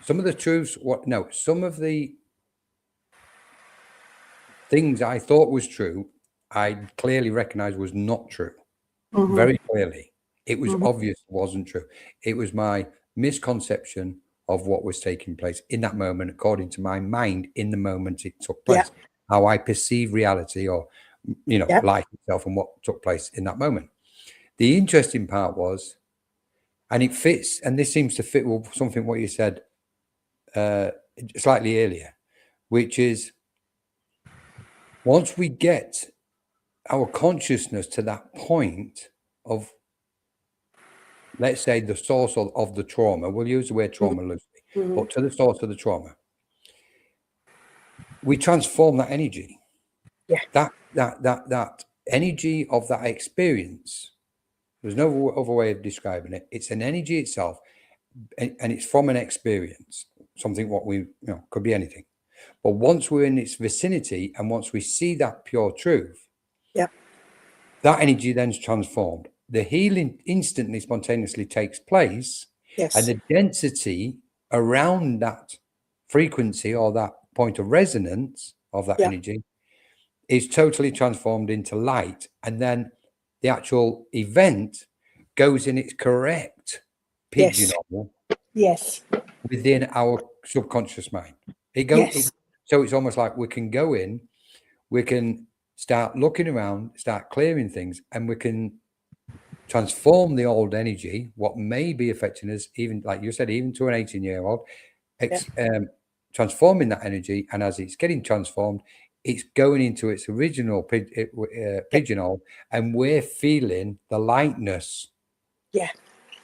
S1: some of the truths, some of the things I thought was true, I clearly recognized was not true. Very clearly. It was obvious it wasn't true. It was my misconception of what was taking place in that moment, according to my mind in the moment it took place, how I perceive reality or, life itself and what took place in that moment. The interesting part was, and it fits, and this seems to fit with something what you said slightly earlier, which is once we get our consciousness to that point of, let's say, the source of the trauma, we'll use the word trauma loosely, but to the source of the trauma, we transform that energy. That energy of that experience, there's no other way of describing it. It's an energy itself, and it's from an experience, something what we, could be anything. But once we're in its vicinity and once we see that pure truth, that energy then is transformed. The healing instantly, spontaneously takes place, and the density around that frequency or that point of resonance of that energy is totally transformed into light, and then the actual event goes in its correct pigeonhole within our subconscious mind. So it's almost like we can go in, we can start looking around, start clearing things, and we can transform the old energy, what may be affecting us, even like you said, even to an 18-year-old, transforming that energy. And as it's getting transformed, it's going into its original pigeonhole, and we're feeling the lightness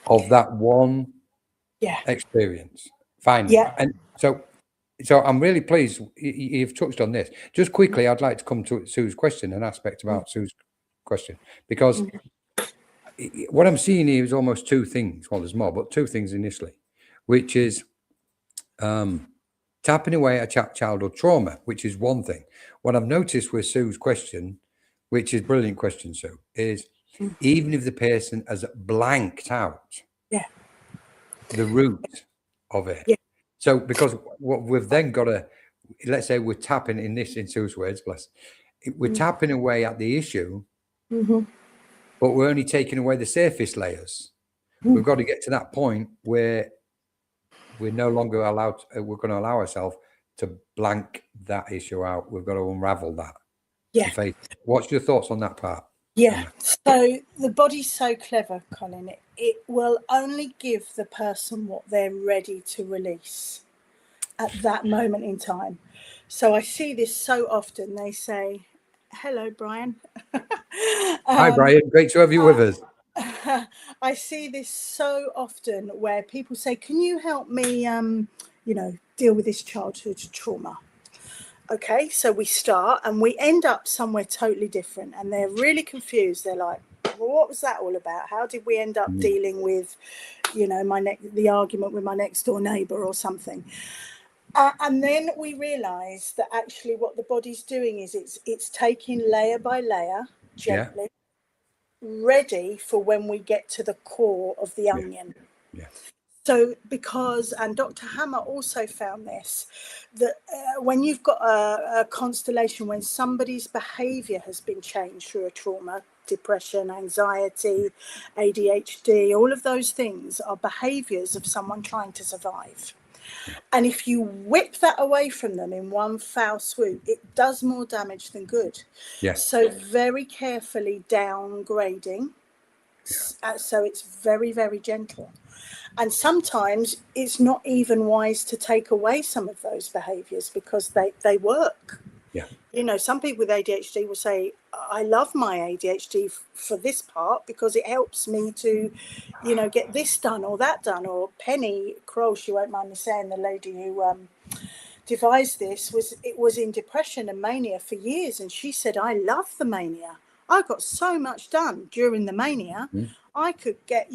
S1: of that one experience. Finally. And so I'm really pleased you've touched on this. Just quickly, I'd like to come to Sue's question, an aspect about Sue's question, because what I'm seeing here is almost two things. Well, there's more, but two things initially, which is tapping away at childhood trauma, which is one thing. What I've noticed with Sue's question, which is a brilliant question, Sue, is even if the person has blanked out the root of it. So because what we've then got to, let's say we're tapping in Sue's words, we're tapping away at the issue, but we're only taking away the surface layers. We've got to get to that point where we're no longer allowed, we're going to allow ourselves to blank that issue out. We've got to unravel that. What's your thoughts on that part?
S2: So the body's so clever, Colin. It will only give the person what they're ready to release at that moment in time. So I see this so often. They say, hello, Brian.
S1: Hi, Brian. Great to have you with us.
S2: I see this so often where people say, can you help me, deal with this childhood trauma? Okay, so we start and we end up somewhere totally different, and they're really confused. They're like, well, what was that all about? How did we end up dealing with, the argument with my next door neighbor or something? And then we realize that actually what the body's doing is it's taking layer by layer, gently, ready for when we get to the core of the onion. So and Dr. Hammer also found this, that when you've got a constellation, when somebody's behavior has been changed through a trauma, depression, anxiety, ADHD, all of those things are behaviors of someone trying to survive. And if you whip that away from them in one foul swoop, it does more damage than good. So very carefully downgrading. So it's very, very gentle. And sometimes it's not even wise to take away some of those behaviors because they work. Some people with ADHD will say, I love my ADHD for this part because it helps me to, get this done or that done. Or Penny Kroll, she won't mind me saying, the lady who devised this was in depression and mania for years. And she said, I love the mania. I got so much done during the mania. I could get,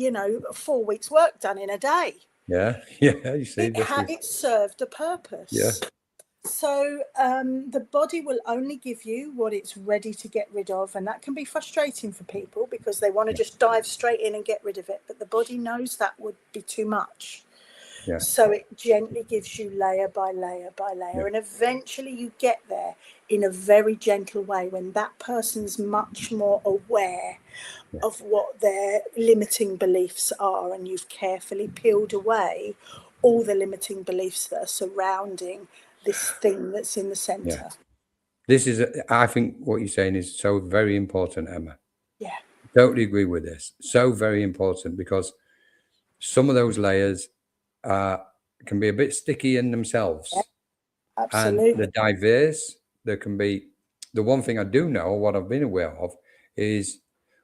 S2: 4 weeks work done in a day.
S1: You see,
S2: it served a purpose. So the body will only give you what it's ready to get rid of, and that can be frustrating for people because they want to just dive straight in and get rid of it, but the body knows that would be too much.
S1: Yeah.
S2: So it gently gives you layer by layer by layer, and eventually you get there in a very gentle way when that person's much more aware of what their limiting beliefs are, and you've carefully peeled away all the limiting beliefs that are surrounding this thing that's in the center.
S1: This is, I think what you're saying is so very important, Emma.
S2: Yeah.
S1: Totally agree with this. So very important, because some of those layers can be a bit sticky in themselves.
S2: Absolutely.
S1: And the diverse, there can be, the one thing I do know, what I've been aware of, is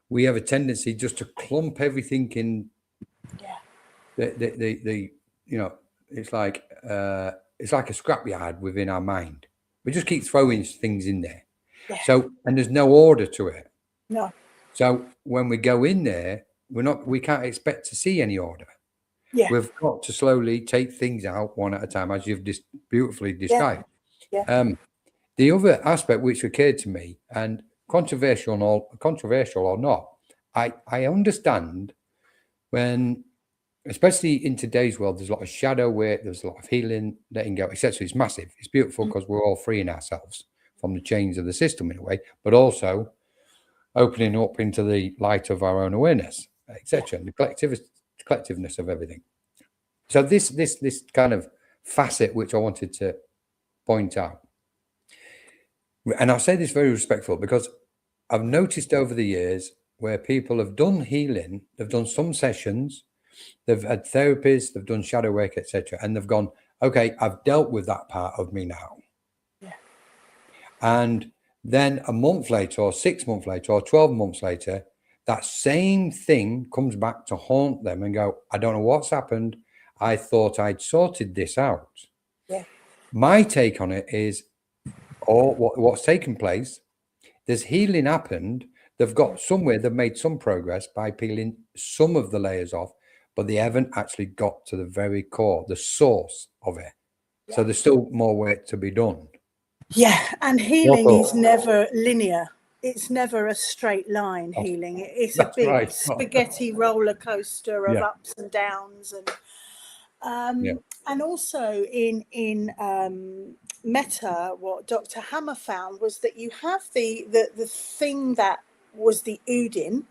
S1: we have a tendency just to clump everything in. The you know, it's like a scrapyard within our mind. We just keep throwing things in there. So, and there's no order to it.
S2: No.
S1: So when we go in there, we can't expect to see any order.
S2: Yeah.
S1: We've got to slowly take things out one at a time, as you've beautifully described. The other aspect which occurred to me, and controversial or not, I understand when, especially in today's world, there's a lot of shadow work, there's a lot of healing, letting go, etc. It's massive. It's beautiful because we're all freeing ourselves from the chains of the system in a way, but also opening up into the light of our own awareness, etc., and the collectiveness of everything. So this kind of facet which I wanted to point out, and I say this very respectful because I've noticed over the years where people have done healing, they've done some sessions, they've had therapies, they've done shadow work, etc., and they've gone, okay, I've dealt with that part of me now. And then a month later, or 6 months later, or 12 months later, that same thing comes back to haunt them and go, I don't know what's happened. I thought I'd sorted this out. My take on it is, or what's taken place, there's healing happened. They've got somewhere, they've made some progress by peeling some of the layers off, but they haven't actually got to the very core, the source of it. So there's still more work to be done.
S2: Yeah, and healing is never linear. It's never a straight line, healing. It's a big spaghetti roller coaster of ups and downs. And also in Meta, what Dr. Hammer found was that you have the thing that was the Udin.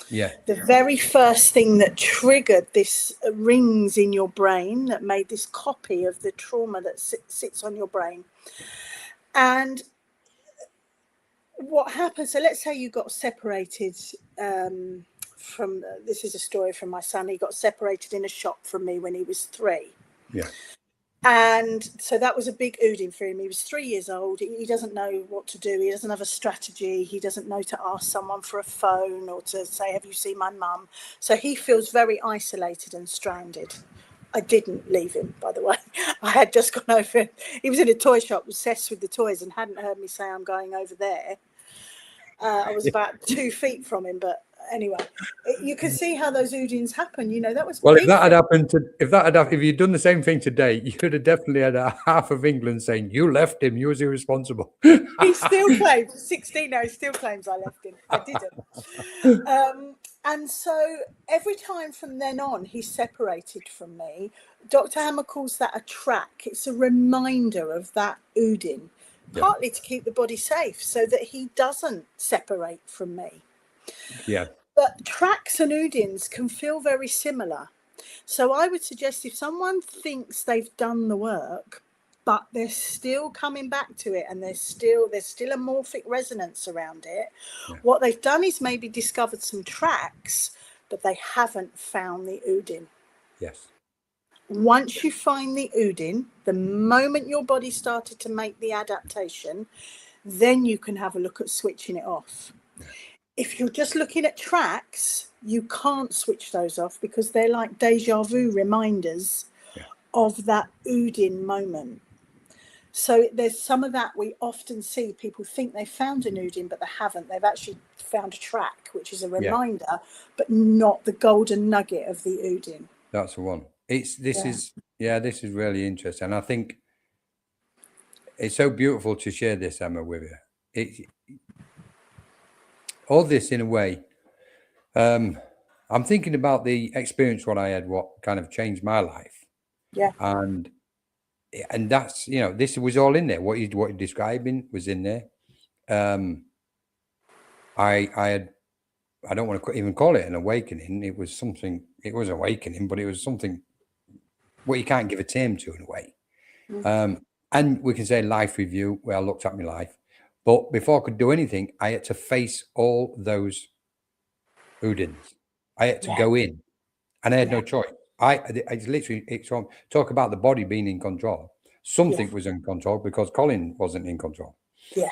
S2: The very first thing that triggered this rings in your brain that made this copy of the trauma that sits on your brain. And what happens, so let's say you got separated from, this is a story from my son, he got separated in a shop from me when he was 3. And so that was a big Udin for him. He was 3 years old. He doesn't know what to do. He doesn't have a strategy. He doesn't know to ask someone for a phone or to say, have you seen my mum? So he feels very isolated and stranded. I didn't leave him, by the way. I had just gone over. He was in a toy shop, obsessed with the toys, and hadn't heard me say I'm going over there. I was about 2 feet from him, but anyway, you can see how those Udins happen. You know, that was
S1: well. If that had happened if you'd done the same thing today, you could have definitely had half of England saying you left him, you was irresponsible.
S2: He still claims 16 now. He still claims I left him. I didn't. And so every time from then on, he's separated from me. Dr. Hammer calls that a track. It's a reminder of that Udin, partly to keep the body safe so that he doesn't separate from me. But tracks and Udins can feel very similar. So I would suggest if someone thinks they've done the work, but they're still coming back to it and there's still a morphic resonance around it, what they've done is maybe discovered some tracks, but they haven't found the Udin. Once you find the Udin, the moment your body started to make the adaptation, then you can have a look at switching it off. If you're just looking at tracks, you can't switch those off because they're like deja vu reminders of that Udin moment. So there's some of that we often see. People think they found an Udin, but they haven't. They've actually found a track, which is a reminder, but not the golden nugget of the Udin.
S1: That's the one. This is really interesting. And I think it's so beautiful to share this, Emma, with you. All this in a way. I'm thinking about the experience what I had, what kind of changed my life,
S2: Yeah.
S1: and that's this was all in there. What you're describing was in there. I had, I don't want to even call it an awakening. It was something. It was awakening, but it was something what you can't give a term to in a way. And we can say life review, where I looked at my life. But before I could do anything, I had to face all those Udins. I had to go in, and I had no choice. It's literally, it's from talk about the body being in control. Something was in control because Colin wasn't in control.
S2: Yeah.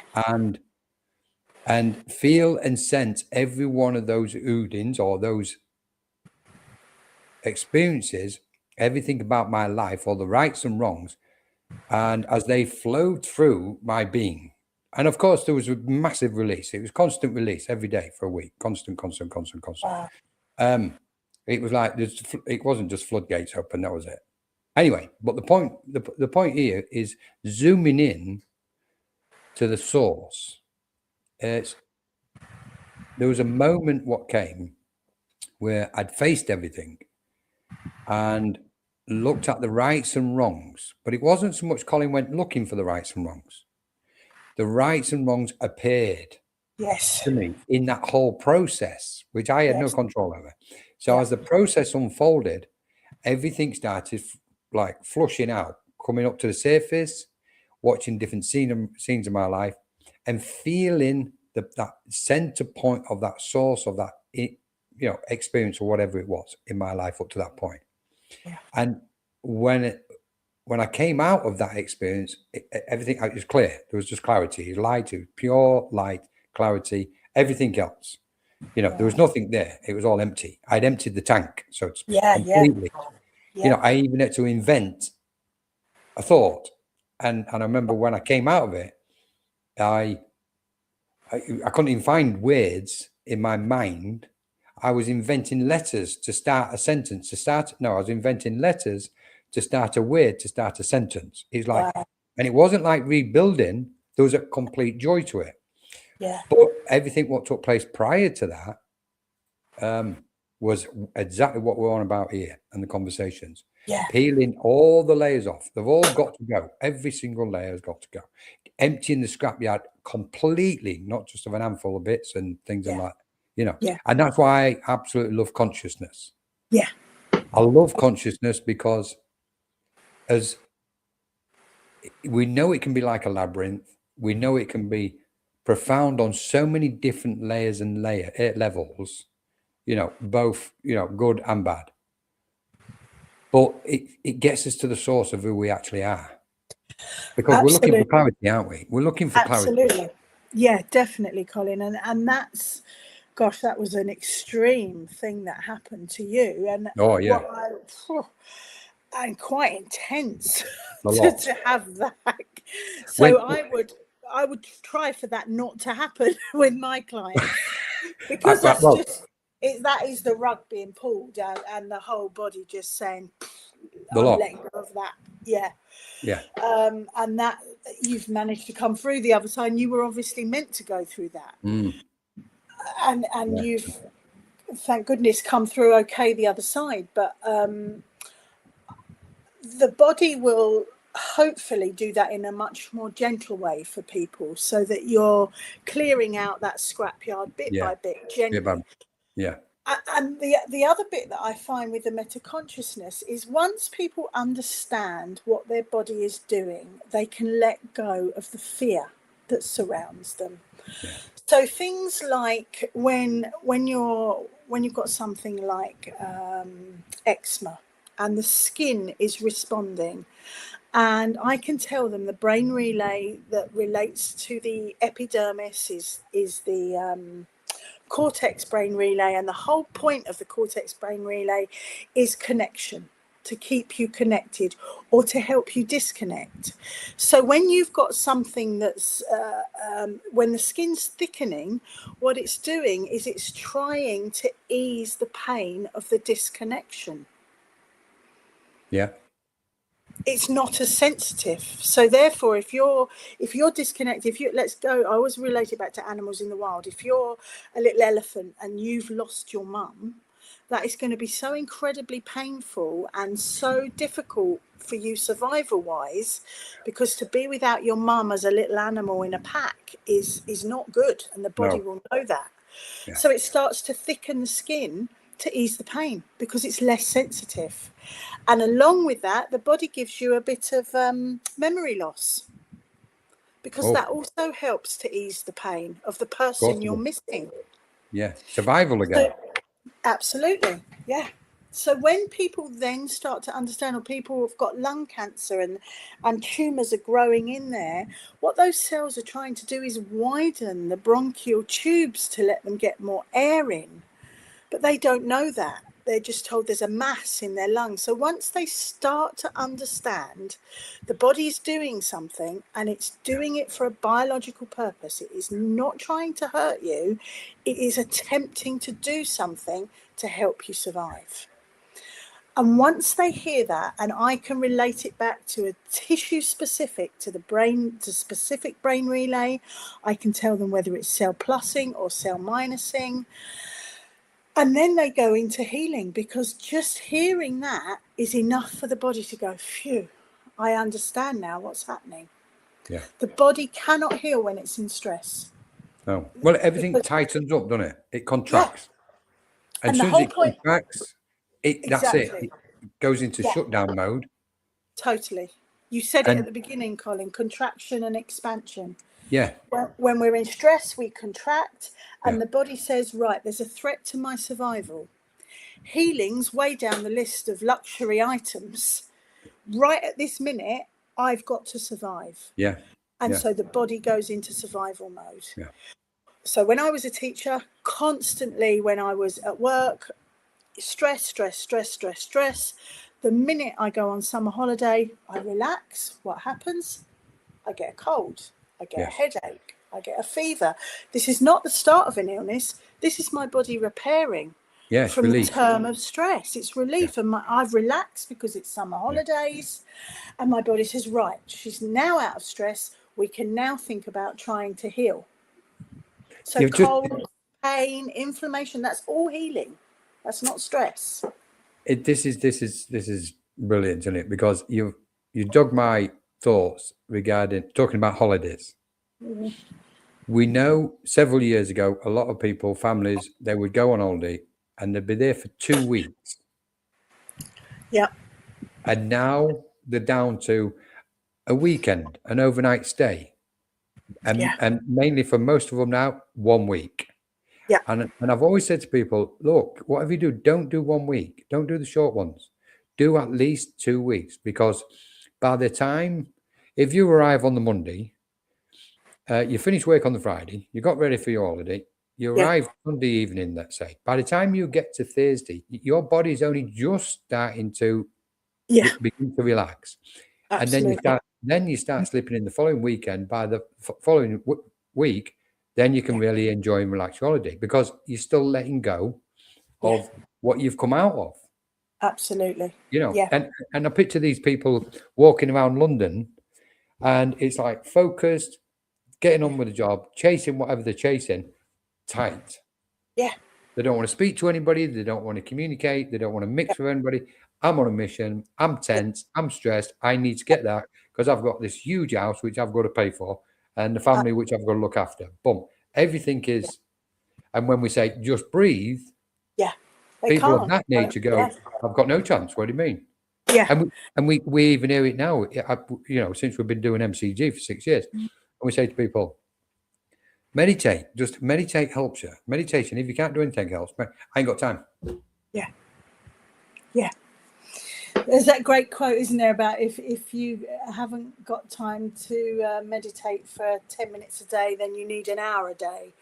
S1: And feel and sense every one of those Udins or those experiences, everything about my life, all the rights and wrongs, and as they flowed through my being. And of course, there was a massive release. It was constant release every day for a week, constant.
S2: Wow.
S1: It was like it wasn't just floodgates open. That was it. Anyway, but the point here is zooming in to the source. There was a moment what came where I'd faced everything and looked at the rights and wrongs, but it wasn't so much Colin went looking for the rights and wrongs. The rights and wrongs appeared to me in that whole process, which I had no control over. So as the process unfolded, everything started like flushing out, coming up to the surface, watching different scenes of my life, and feeling that center point of that source of that experience or whatever it was in my life up to that point. And when I came out of that experience, everything was clear. There was just clarity. It was light, to pure light, clarity. Everything else, there was nothing there. It was all empty. I'd emptied the tank, so to speak, completely. I even had to invent a thought, and I remember when I came out of it, I couldn't even find words in my mind. I was inventing letters to start a sentence. I was inventing letters to start a word, to start a sentence. It's like, and it wasn't like rebuilding. There was a complete joy to it.
S2: Yeah.
S1: But everything what took place prior to that was exactly what we're on about here and the conversations.
S2: Yeah.
S1: Peeling all the layers off. They've all got to go. Every single layer has got to go. Emptying the scrapyard completely, not just of an handful of bits and things and like, and that's why I absolutely love consciousness.
S2: Yeah.
S1: I love consciousness because as we know it can be like a labyrinth, we know it can be profound on so many different layers and levels, both, good and bad. But it gets us to the source of who we actually are. Because we're looking for clarity, aren't we? We're looking for clarity.
S2: Absolutely. Yeah, definitely, Colin. And that's, gosh, that was an extreme thing that happened to you. And and quite intense to have that. So I would try for that not to happen with my clients, because that's that is the rug being pulled and the whole body just saying, I'm letting go of that. Yeah. And that you've managed to come through the other side, and you were obviously meant to go through that. And you've, thank goodness, come through okay the other side. But the body will hopefully do that in a much more gentle way for people, so that you're clearing out that scrapyard bit by bit, gently. And the other bit that I find with the metaconsciousness is once people understand what their body is doing, they can let go of the fear that surrounds them. So things like when you've got something like eczema and the skin is responding, and I can tell them the brain relay that relates to the epidermis is the cortex brain relay, and the whole point of the cortex brain relay is connection, to keep you connected or to help you disconnect. So when you've got something that's when the skin's thickening, what it's doing is it's trying to ease the pain of the disconnection. it's not as sensitive. So therefore, if you're disconnected, if you let's go, I always relate it back to animals in the wild. If you're a little elephant and you've lost your mum, that is going to be so incredibly painful and so difficult for you survival wise, because to be without your mum as a little animal in a pack is not good, and the body
S1: No.
S2: will know that.
S1: Yeah.
S2: So it starts to thicken the skin to ease the pain because it's less sensitive. And along with that, the body gives you a bit of memory loss, because
S1: Oh,
S2: that also helps to ease the pain of the
S1: of course.
S2: person you're missing.
S1: Yeah. Survival again.
S2: So, absolutely, yeah. So when people then start to understand, or people who've got lung cancer and tumours are growing in there, what those cells are trying to do is widen the bronchial tubes to let them get more air in. But they don't know that. They're just told there's a mass in their lungs. So once they start to understand the body's doing something and it's doing it for a biological purpose, it is not trying to hurt you, it is attempting to do something to help you survive. And once they hear that, and I can relate it back to a tissue specific to the brain, to specific brain relay, I can tell them whether it's cell plusing or cell minusing. And then they go into healing, because just hearing that is enough for the body to go, phew, I understand now what's happening.
S1: Yeah.
S2: The body cannot heal when it's in stress.
S1: No. Well, everything tightens up, doesn't it? It contracts. And
S2: And
S1: as
S2: the
S1: soon as
S2: whole
S1: it
S2: point,
S1: contracts, that's it.
S2: exactly,
S1: It goes into
S2: yeah,
S1: shutdown mode.
S2: totally. You said it at
S1: And
S2: the beginning, Colin, contraction and expansion.
S1: yeah,
S2: When we're in stress, we contract,
S1: yeah,
S2: and the body says, right, there's a threat to my survival. Healing's way down the list of luxury items. Right at this minute, I've got to survive.
S1: yeah,
S2: And
S1: yeah,
S2: so the body goes into survival mode.
S1: yeah,
S2: So when I was a teacher, constantly when I was at work, stress, stress, stress, stress, stress. The minute I go on summer holiday, I relax. What happens? I get a cold. I get a
S1: yes,
S2: headache. I get a fever. This is not the start of an illness. This is my body repairing
S1: yes,
S2: from the
S1: relief.
S2: term of stress. It's
S1: Yeah,
S2: relief. And I've relaxed because it's summer
S1: yeah.
S2: holidays. And my body says, right, she's now out of stress. We can now think about trying to heal. So
S1: You've just
S2: cold, pain, inflammation, that's all healing. That's not stress.
S1: this is brilliant, isn't it? Because you dug my thoughts regarding talking about holidays.
S2: Mm-hmm.
S1: We know several years ago, a lot of people, families, they would go on holiday and they'd be there for 2 weeks.
S2: Yeah.
S1: And now they're down to a weekend, an overnight stay.
S2: Yeah.
S1: And mainly for most of them now, 1 week.
S2: Yeah.
S1: And I've always said to people, look, whatever you do, don't do 1 week. Don't do the short ones. Do at least 2 weeks, because by the time, if you arrive on the Monday, you finish work on the Friday, you got ready for your holiday, you
S2: Yeah.
S1: arrive Sunday evening, let's say. By the time you get to Thursday, your body's only just starting to
S2: Yeah.
S1: begin to relax. And
S2: Absolutely.
S1: then you start sleeping in the following weekend. By the following week, then you can really enjoy and relax your holiday, because you're still letting go
S2: Yeah.
S1: of what you've come out of.
S2: Absolutely.
S1: You know,
S2: Yeah.
S1: and I picture these people walking around London, and it's like focused, getting on with the job, chasing whatever they're chasing, tight.
S2: Yeah.
S1: They don't want to speak to anybody. They don't want to communicate. They don't want to mix with anybody. I'm on a mission. I'm tense. I'm stressed. I need to get that because I've got this huge house which I've got to pay for, and the family which I've got to look after. Boom. Everything is, and when we say just breathe,
S2: Yeah. They
S1: people of
S2: can't.
S1: that nature go,
S2: Yeah.
S1: I've got no chance. What do you mean?
S2: Yeah.
S1: And we even hear it now, since we've been doing MCG for 6 years, and we say to people, meditate, just meditate helps you. Meditation, if you can't do anything else, I ain't got time.
S2: Yeah. Yeah. There's that great quote, isn't there, about if you haven't got time to meditate for 10 minutes a day, then you need an hour a day.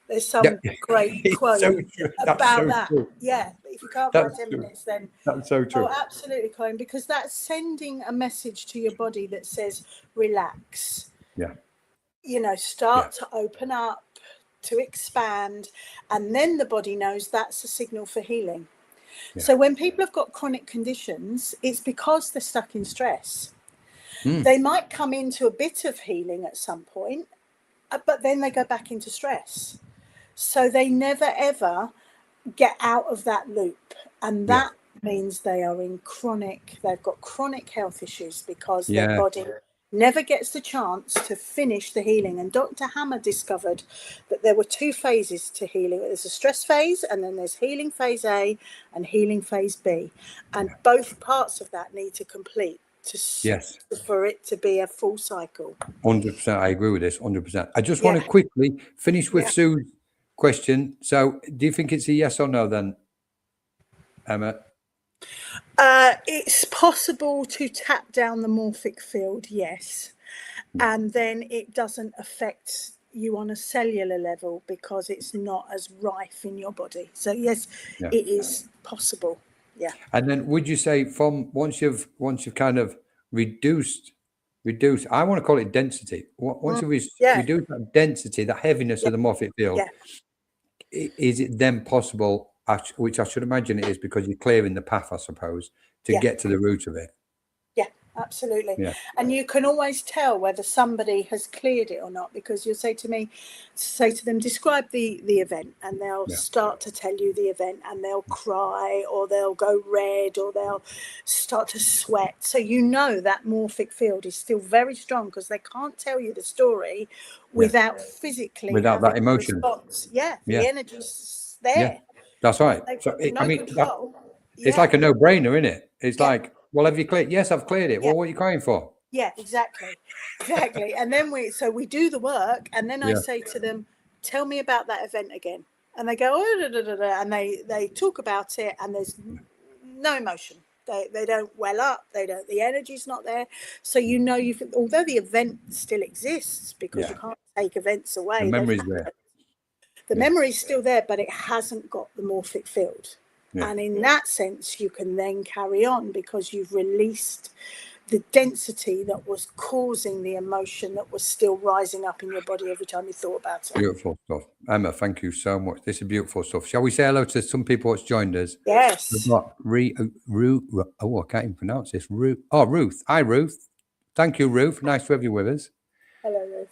S2: There's some great quote
S1: so true.
S2: about that.
S1: True.
S2: Yeah. If you can't
S1: That's
S2: find 10
S1: true.
S2: minutes, then.
S1: That's so true.
S2: Oh, absolutely, Colin, because that's sending a message to your body that says, relax.
S1: Yeah.
S2: Start to open up, to expand, and then the body knows that's a signal for healing.
S1: Yeah.
S2: So when people have got chronic conditions, it's because they're stuck in stress.
S1: Mm.
S2: They might come into a bit of healing at some point, but then they go back into stress. So they never ever get out of that loop. And that means they've got chronic health issues because their body never gets the chance to finish the healing. And Dr. Hammer discovered that there were 2 phases to healing. There's a stress phase, and then there's healing phase A and healing phase B. And both parts of that need to complete for it to be a full cycle.
S1: 100%. I agree with this. 100%. I just want to quickly finish with Sue's question. So, do you think it's a yes or no then, Emma?
S2: It's possible to tap down the morphic field, yes. And then it doesn't affect you on a cellular level because it's not as rife in your body. So yes, it is possible. Yeah.
S1: And then would you say from once you've kind of reduced, I want to call it density. Once you've reduced that density, that heaviness of the morphic field, is it then possible, which I should imagine it is because you're clearing the path, I suppose, to get to the root of it?
S2: Yeah, absolutely. Yeah. And you can always tell whether somebody has cleared it or not, because you'll say to them, describe the event, and they'll start to tell you the event, and they'll cry or they'll go red or they'll start to sweat. So you know that morphic field is still very strong because they can't tell you the story without physically
S1: without that emotion.
S2: Response. Yeah, the energy's there.
S1: Yeah, that's right.
S2: So control.
S1: It's like a no-brainer, isn't it? It's like, well, have you cleared? Yes, I've cleared it. Well, what are you crying for?
S2: Yeah, exactly. And then we do the work, and then I say to them, tell me about that event again. And they go, and they talk about it, and there's no emotion. They don't well up. The energy's not there. So you know, although the event still exists, because you can't take events away.
S1: The memory's there.
S2: The memory's still there, but it hasn't got the morphic field. Yeah. And in that sense, you can then carry on because you've released the density that was causing the emotion that was still rising up in your body every time you thought about it.
S1: Beautiful stuff. Emma, thank you so much. This is beautiful stuff. Shall we say hello to some people that's joined us?
S2: Yes.
S1: We've got I can't even pronounce this. Ruth. Hi, Ruth. Thank you, Ruth. Nice to have you with us.
S2: Hello, Ruth.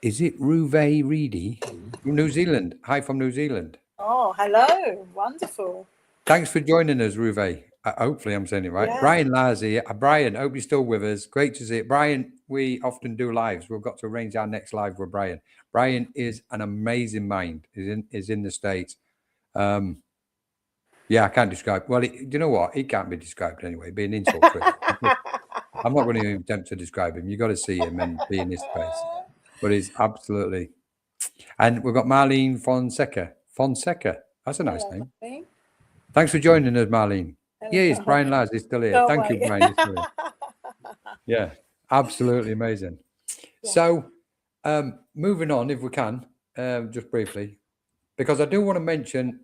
S1: Is it Reid from New Zealand? Hi from New Zealand.
S2: Oh, hello. Wonderful.
S1: Thanks for joining us, Ruve. Hopefully I'm saying it right. Yeah. Brian Larzy. Brian, hope you're still with us. Great to see it. Brian, we often do lives. We've got to arrange our next live with Brian. Brian is an amazing mind. Is in the States. I can't describe. Well, you know what? He can't be described anyway. It'd be an insult to him. I'm not going to attempt to describe him. You got to see him and be in his space. But he's absolutely. And we've got Marlene Fonseca. That's a nice name. Marlene. Thanks for joining us, Marlene. Yes, Brian Laz is still here. Thank you, Brian. Yeah, absolutely amazing. Yeah. So, moving on, if we can, just briefly, because I do want to mention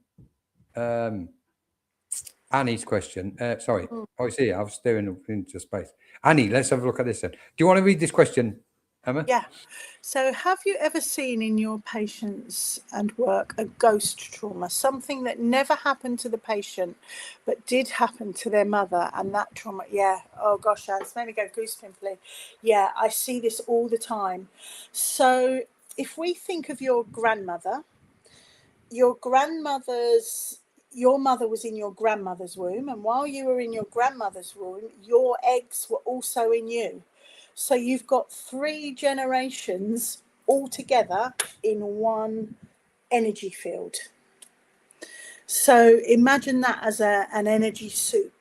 S1: Annie's question. Sorry. Oh, see, I was staring into space. Annie, let's have a look at this then. Do you want to read this question, Emma?
S2: Yeah. So have you ever seen in your patients and work a ghost trauma, something that never happened to the patient, but did happen to their mother, and that trauma? Yeah. Oh, gosh, it's made me go goose pimply. Yeah, I see this all the time. So if we think of your grandmother, your mother was in your grandmother's womb, and while you were in your grandmother's womb, your eggs were also in you. So you've got 3 generations all together in one energy field. So imagine that as an energy soup,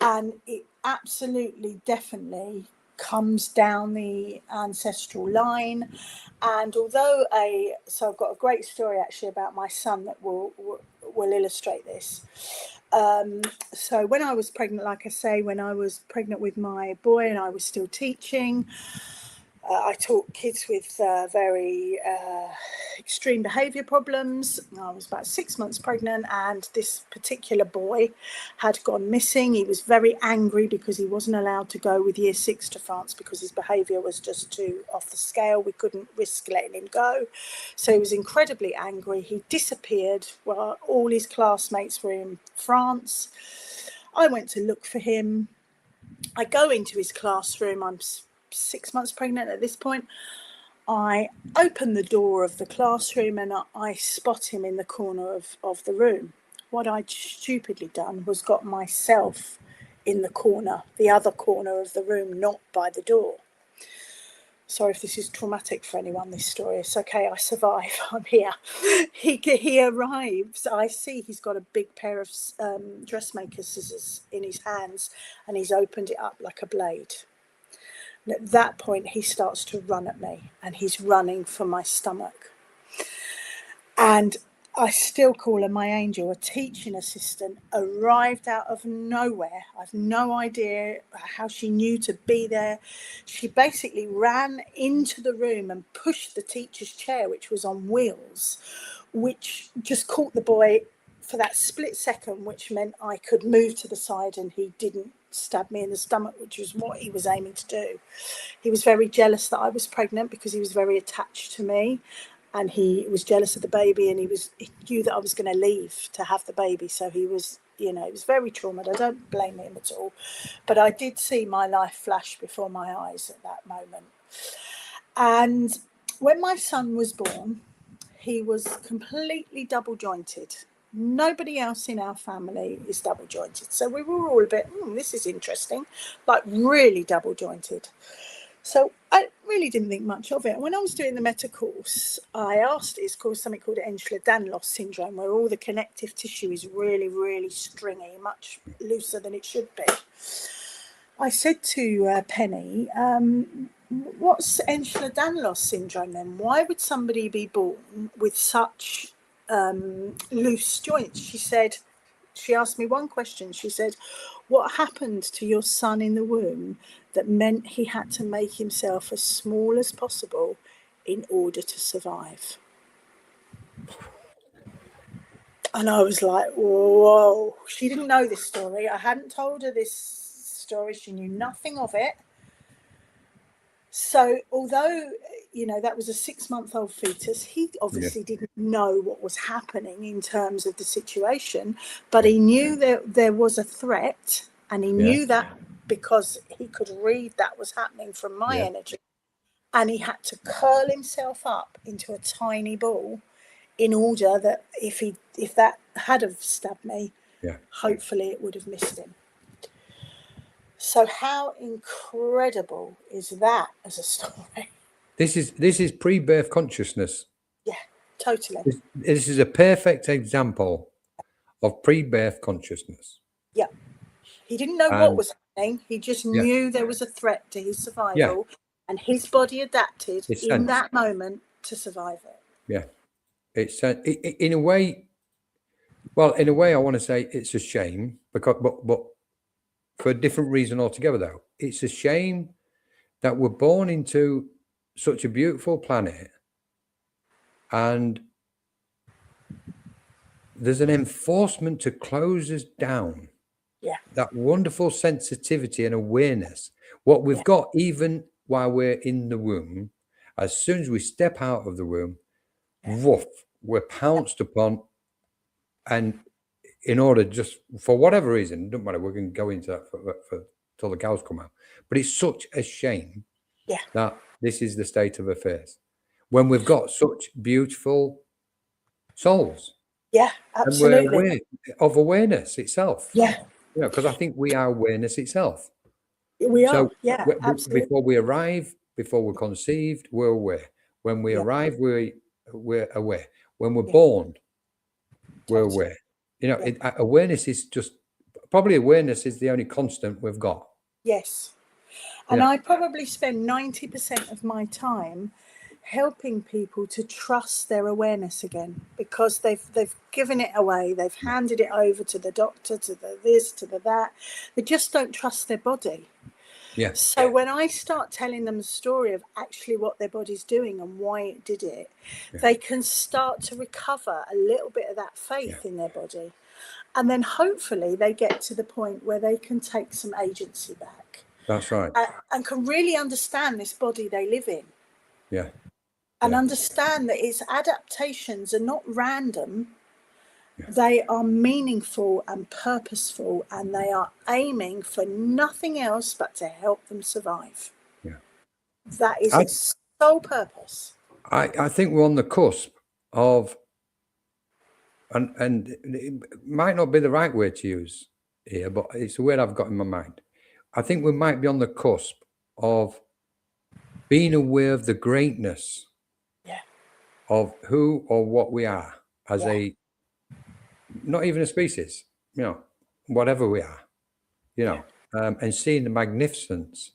S2: and it absolutely, definitely comes down the ancestral line. And although so I've got a great story actually about my son that will illustrate this. So when I was pregnant, like I say, when I was pregnant with my boy and I was still teaching, I taught kids with very extreme behaviour problems. I was about 6 months pregnant, and this particular boy had gone missing. He was very angry because he wasn't allowed to go with Year 6 to France because his behaviour was just too off the scale. We couldn't risk letting him go. So he was incredibly angry. He disappeared while all his classmates were in France. I went to look for him. I go into his classroom. I'm 6 months pregnant at this point. I open the door of the classroom and I spot him in the corner of the room. What I'd stupidly done was got myself in the corner, the other corner of the room, not by the door. Sorry if this is traumatic for anyone, this story. It's okay, I survive. I'm here. He arrives. I see he's got a big pair of dressmaker scissors in his hands, and he's opened it up like a blade. And at that point, he starts to run at me, and he's running for my stomach. And I still call her my angel. A teaching assistant arrived out of nowhere. I've no idea how she knew to be there. She basically ran into the room and pushed the teacher's chair, which was on wheels, which just caught the boy for that split second, which meant I could move to the side and he didn't stab me in the stomach, which was what he was aiming to do. He was very jealous that I was pregnant because he was very attached to me. And he was jealous of the baby, and he knew that I was going to leave to have the baby. So he was, it was very traumatized. I don't blame him at all. But I did see my life flash before my eyes at that moment. And when my son was born, he was completely double jointed. Nobody else in our family is double jointed. So we were all a bit, this is interesting, like really double jointed. So I really didn't think much of it. When I was doing the meta course, I asked, it's called something called Ehlers-Danlos syndrome, where all the connective tissue is really, really stringy, much looser than it should be. I said to Penny, what's Ehlers-Danlos syndrome then? Why would somebody be born with such loose joints? She asked me one question. She said, what happened to your son in the womb that meant he had to make himself as small as possible in order to survive? And I was like, whoa. She didn't know this story. I hadn't told her this story. She knew nothing of it. So although, that was a 6-month-old fetus, he obviously didn't know what was happening in terms of the situation, but he knew that there was a threat, and he knew that because he could read that was happening from my energy, and he had to curl himself up into a tiny ball in order that if that had have stabbed me, hopefully it would have missed him. So how incredible is that as a story?
S1: This is pre-birth consciousness.
S2: Yeah, totally.
S1: This is a perfect example of pre-birth consciousness.
S2: Yeah. He didn't know what was happening. He just knew there was a threat to his survival, and his body adapted in that moment to survive it.
S1: Yeah. It's in a way, I want to say it's a shame, because but for a different reason altogether, though. It's a shame that we're born into such a beautiful planet, and there's an enforcement to close us down.
S2: Yeah.
S1: That wonderful sensitivity and awareness. What we've got, even while we're in the womb, as soon as we step out of the womb, woof, we're pounced upon, and in order, just for whatever reason, don't matter, we're going to go into that for till the cows come out. But it's such a shame that this is the state of affairs when we've got such beautiful souls.
S2: Yeah, absolutely.
S1: And we're aware of awareness itself.
S2: Yeah.
S1: Because I think we are awareness itself.
S2: We are. Yeah, absolutely.
S1: Before we arrive, before we're conceived, we're aware. When we arrive, we're aware. When we're born, we're aware. Awareness is awareness is the only constant we've got.
S2: Yes. And I probably spend 90% of my time helping people to trust their awareness again, because they've given it away. They've handed it over to the doctor, to the this, to the that. They just don't trust their body.
S1: Yeah.
S2: So when I start telling them the story of actually what their body's doing and why it did it, they can start to recover a little bit of that faith in their body. And then hopefully they get to the point where they can take some agency back.
S1: That's right.
S2: And can really understand this body they live in.
S1: Yeah.
S2: And understand that its adaptations are not random.
S1: Yeah.
S2: They are meaningful and purposeful, and they are aiming for nothing else but to help them survive.
S1: Yeah.
S2: That is its sole purpose.
S1: I think we're on the cusp of, and it might not be the right word to use here, but it's the word I've got in my mind. I think we might be on the cusp of being aware of the greatness of who or what we are as a, not even a species, whatever we are, and seeing the magnificence.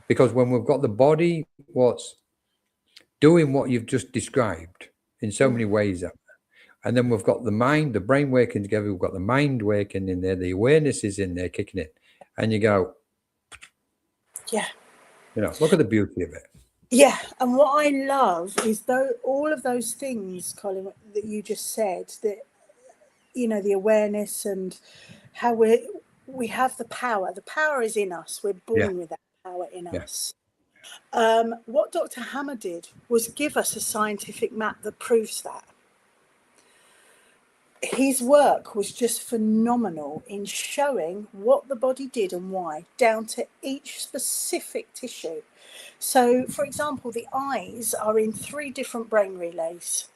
S1: Because when we've got the body, what's doing what you've just described in so many ways, and then we've got the mind, the brain working together, we've got the mind working in there, the awareness is in there kicking in, and you go, look at the beauty of it.
S2: Yeah, and what I love is all of those things, Colin, that you just said, that the awareness and how we have the power. The power is in us. We're born with that power in us. What Dr. Hammer did was give us a scientific map that proves that. His work was just phenomenal in showing what the body did and why, down to each specific tissue. So, for example, the eyes are in 3 different brain relays.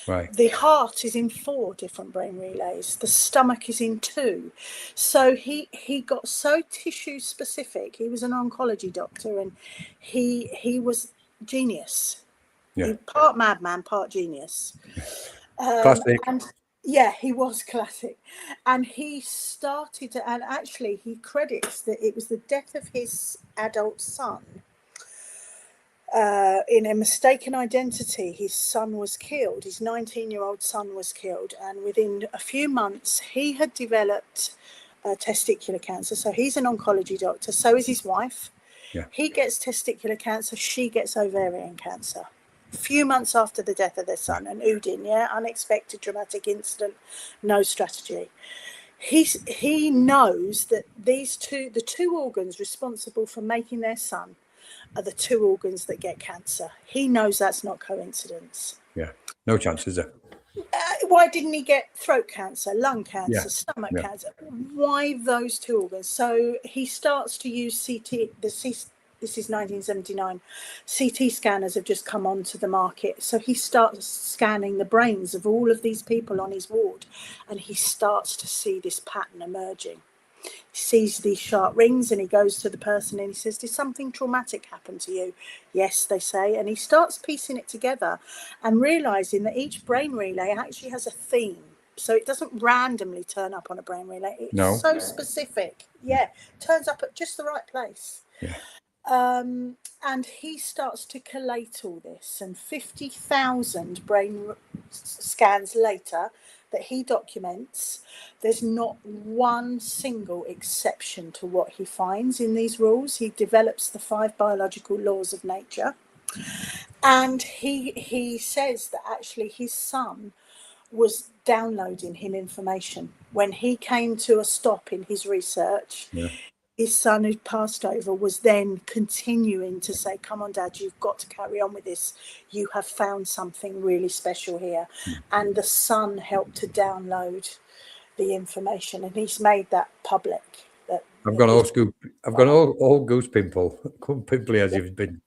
S1: Right.
S2: The heart is in 4 different brain relays. The stomach is in 2. So he got so tissue specific. He was an oncology doctor, and he was genius.
S1: Yeah.
S2: Part madman, part genius.
S1: Classic.
S2: And yeah, he was classic. And he started to, and actually he credits that it was the death of his adult son. In a mistaken identity, his son was killed. His 19-year-old son was killed. And within a few months, he had developed testicular cancer. So he's an oncology doctor. So is his wife.
S1: Yeah.
S2: He gets testicular cancer. She gets ovarian cancer. A few months after the death of their son. And Udin, unexpected, dramatic incident, no strategy. He knows that the 2 organs responsible for making their son are the 2 organs that get cancer. He knows that's not coincidence.
S1: Yeah, no chance, is there?
S2: Why didn't he get throat cancer, lung cancer, stomach cancer? Why those 2 organs? So he starts to use CT. This is 1979. CT scanners have just come onto the market. So he starts scanning the brains of all of these people on his ward, and he starts to see this pattern emerging. He sees these sharp rings, and he goes to the person and he says, "Did something traumatic happen to you?" "Yes," they say. And he starts piecing it together and realizing that each brain relay actually has a theme. So it doesn't randomly turn up on a brain relay. It's so specific. Turns up at just the right place. And he starts to collate all this, and 50,000 brain scans later that he documents, there's not one single exception to what he finds in these rules. He develops the 5 biological laws of nature, and he says that actually his son was downloading him information. When he came to a stop in his research, his son, who passed over, was then continuing to say, "Come on, Dad, you've got to carry on with this. You have found something really special here." And the son helped to download the information, and he's made that public.
S1: I've got all goose pimple as you've been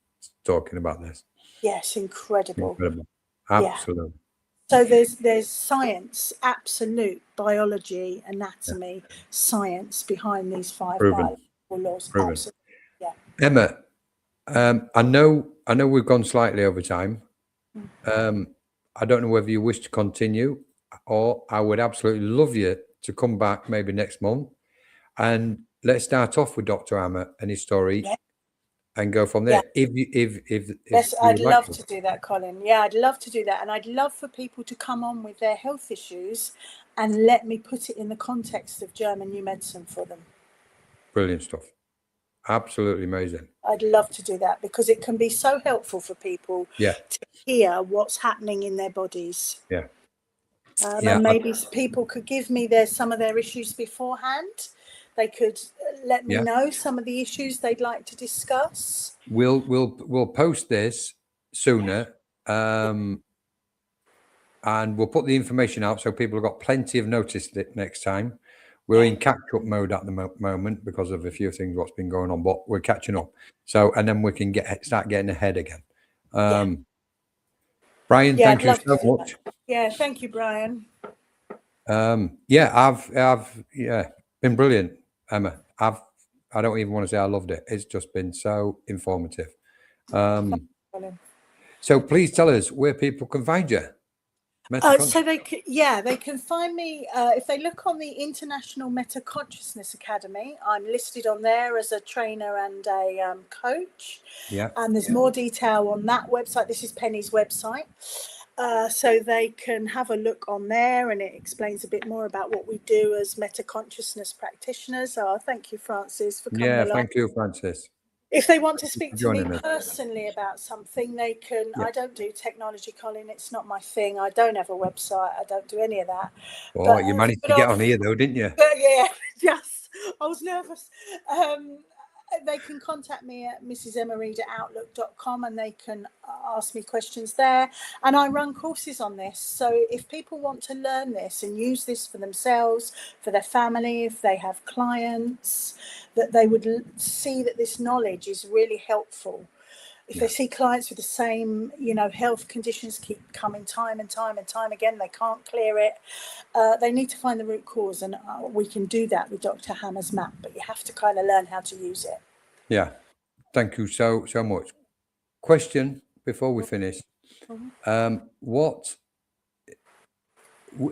S1: talking about this.
S2: Yes, incredible.
S1: Absolutely.
S2: So there's science, absolute biology, anatomy, science behind these 5 biological laws. Absolutely. Yeah.
S1: Emma, I know we've gone slightly over time. I don't know whether you wish to continue, or I would absolutely love you to come back maybe next month, and let's start off with Dr. Hammer and his story. And go from there.
S2: Yes, I'd love to do that, Colin. Yeah, I'd love to do that. And I'd love for people to come on with their health issues and let me put it in the context of German new medicine for them.
S1: Brilliant stuff. Absolutely amazing.
S2: I'd love to do that because it can be so helpful for people
S1: Yeah.
S2: to hear what's happening in their bodies.
S1: Yeah.
S2: And maybe people could give me some of their issues beforehand. They could let me know some of the issues they'd like to discuss.
S1: We'll post this sooner, and we'll put the information out so people have got plenty of notice next time. We're in catch-up mode at the moment because of a few things what's been going on, but we're catching up. So, and then we can start getting ahead again. Brian, thank you so much.
S2: Yeah, thank you, Brian.
S1: I've been brilliant, Emma. I don't even want to say I loved it. It's just been so informative. So please tell us where people can find you.
S2: So they can find me if they look on the International Meta Consciousness Academy. I'm listed on there as a trainer and a coach.
S1: Yeah.
S2: And there's more detail on that website. This is Penny's website. So they can have a look on there, and it explains a bit more about what we do as meta consciousness practitioners. Thank you, Francis, for coming along.
S1: Thank you, Francis.
S2: If they want to speak to me personally about something, they can. I don't do technology, Colin. It's not my thing. I don't have a website. I don't do any of that.
S1: Oh, you managed to get on here, though, didn't you?
S2: Yeah, just. I was nervous. They can contact me at mrsemmareid@outlook.com, and they can ask me questions there. And I run courses on this. So if people want to learn this and use this for themselves, for their family, if they have clients, that they would see that this knowledge is really helpful. If they see clients with the same, health conditions keep coming time and time again, they can't clear it. They need to find the root cause, and we can do that with Dr. Hammer's map, but you have to kind of learn how to use it.
S1: Yeah. Thank you so much. Question before we finish. What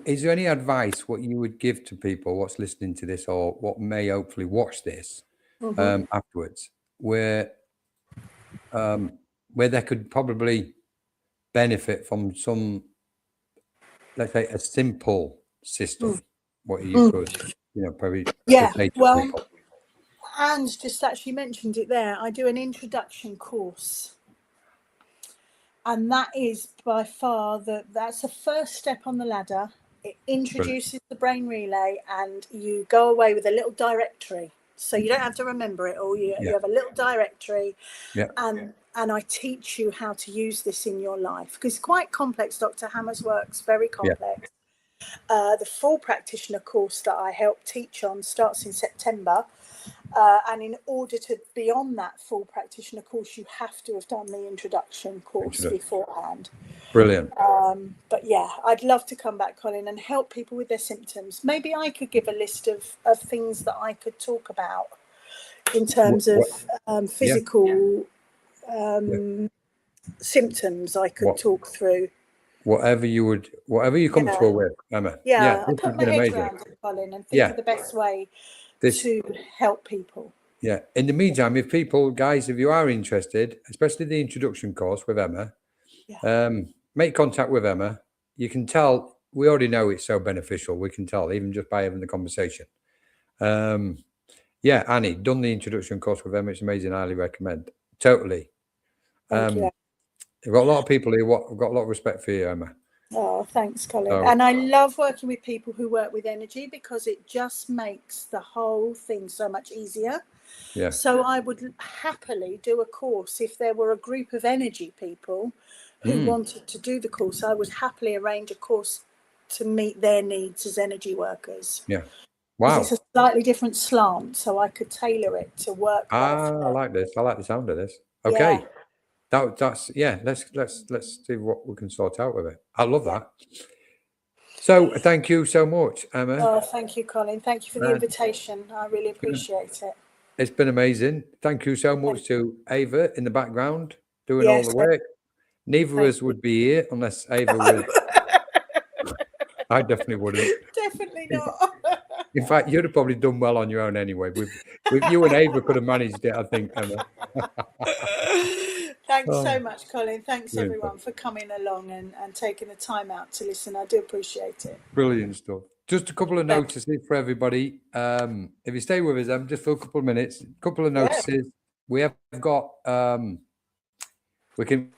S1: is there any advice what you would give to people what's listening to this or what may hopefully watch this afterwards, where they could probably benefit from some, let's say, a simple system, what you could, probably.
S2: And just actually mentioned it there. I do an introduction course, and that is by far that's the first step on the ladder. It introduces the brain relay, and you go away with a little directory. So you don't have to remember it all. You have a little directory, and I teach you how to use this in your life, because it's quite complex. Dr. Hammer's work's very complex. The full practitioner course that I help teach on starts in September. And in order to be on that full practitioner course, you have to have done the introduction course beforehand.
S1: Brilliant.
S2: But yeah, I'd love to come back, Colin, and help people with their symptoms. Maybe I could give a list of things that I could talk about in terms of physical symptoms I could talk through.
S1: Whatever you comfortable with, Emma.
S2: I put my head around it, Colin, and think of the best way to help people.
S1: Yeah. In the meantime, if you are interested, especially the introduction course with Emma, make contact with Emma. You can tell, we already know it's so beneficial. We can tell even just by having the conversation. Annie, done the introduction course with Emma. It's amazing. I highly recommend. Totally.
S2: Thank you.
S1: I've got a lot of people here. I've got a lot of respect for you, Emma.
S2: Oh, thanks, Colin. And I love working with people who work with energy, because it just makes the whole thing so much easier. Yeah. So I would happily do a course if there were a group of energy people who wanted to do the course. I would happily arrange a course to meet their needs as energy workers.
S1: Yeah. Wow.
S2: It's a slightly different slant, so I could tailor it to work.
S1: I like this. I like the sound of this. Okay. Yeah. That's let's see what we can sort out with it. I love that. So thank you so much, Emma.
S2: Oh, thank you, Colin. Thank you for the invitation. I really appreciate it.
S1: It's been amazing. Thank you so much to Ava in the background doing all the work. Neither of us would be here unless Ava was. I definitely wouldn't.
S2: Definitely not.
S1: In fact, you'd have probably done well on your own anyway. With you and Ava could have managed it, I think, Emma.
S2: Thanks so much, Colin. Thanks, everyone, for coming along and taking the time out to listen. I do appreciate it.
S1: Brilliant stuff. just a couple of notices for everybody. If you stay with us, just for a couple of minutes, a couple of notices. We have got, I can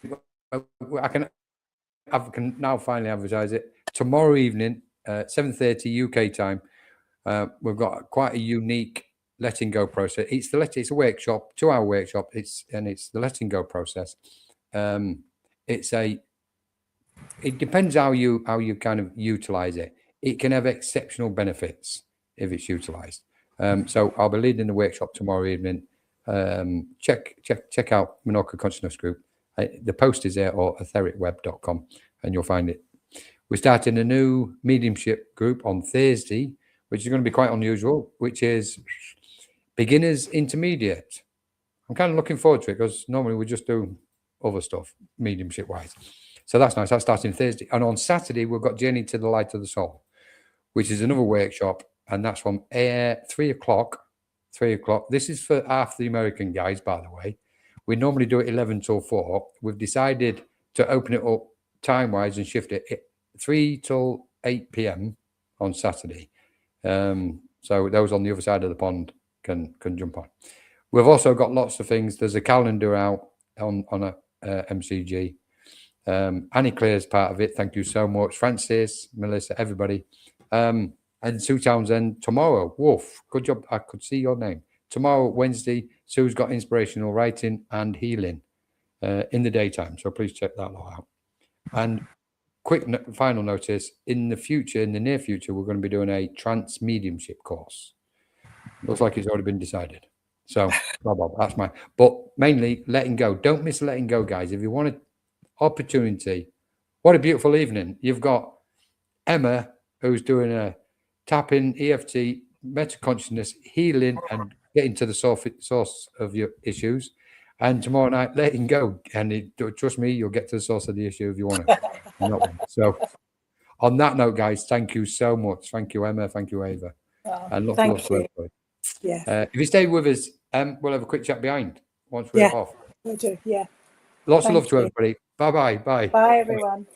S1: now finally advertise it. Tomorrow evening, 7:30 UK time, we've got quite a unique letting go process. It's a workshop, 2-hour workshop. It's the letting go process. It depends how you kind of utilize it. It can have exceptional benefits if it's utilized. So I'll be leading the workshop tomorrow evening. Check out Menorca Consciousness Group. The post is there, or ethericweb.com, and you'll find it. We're starting a new mediumship group on Thursday, which is going to be quite unusual, which is beginners intermediate. I'm kind of looking forward to it, because normally we just do other stuff mediumship wise. So that's nice. That's starting Thursday. And on Saturday, we've got Journey to the Light of the Soul, which is another workshop. And that's from 3 o'clock. 3 o'clock. This is for half the American guys, by the way. We normally do it 11 till 4. We've decided to open it up time-wise and shift it 3 till 8 p.m. on Saturday. So those on the other side of the pond can jump on. We've also got lots of things. There's a calendar out on a MCG. Annie Claire's part of it. Thank you so much. Francis, Melissa, everybody. And Sue Townsend tomorrow. Wolf, good job. I could see your name. Tomorrow, Wednesday, Sue's got inspirational writing and healing in the daytime. So please check that lot out. And quick final notice, in the near future, we're going to be doing a trance mediumship course. Looks like it's already been decided. So that's mine. But mainly letting go. Don't miss letting go, guys. If you want an opportunity, what a beautiful evening. You've got Emma, who's doing a tapping, EFT, meta-consciousness, healing, and getting to the source of your issues. And tomorrow night, letting go. And trust me, you'll get to the source of the issue if you want to. So on that note, guys, thank you so much. Thank you, Emma. Thank you, Ava. And love to everybody.
S2: Yeah.
S1: If you stay with us, we'll have a quick chat behind once we're off.
S2: We'll do. Yeah.
S1: Lots of love to everybody. Bye-bye. Bye.
S2: Bye, everyone.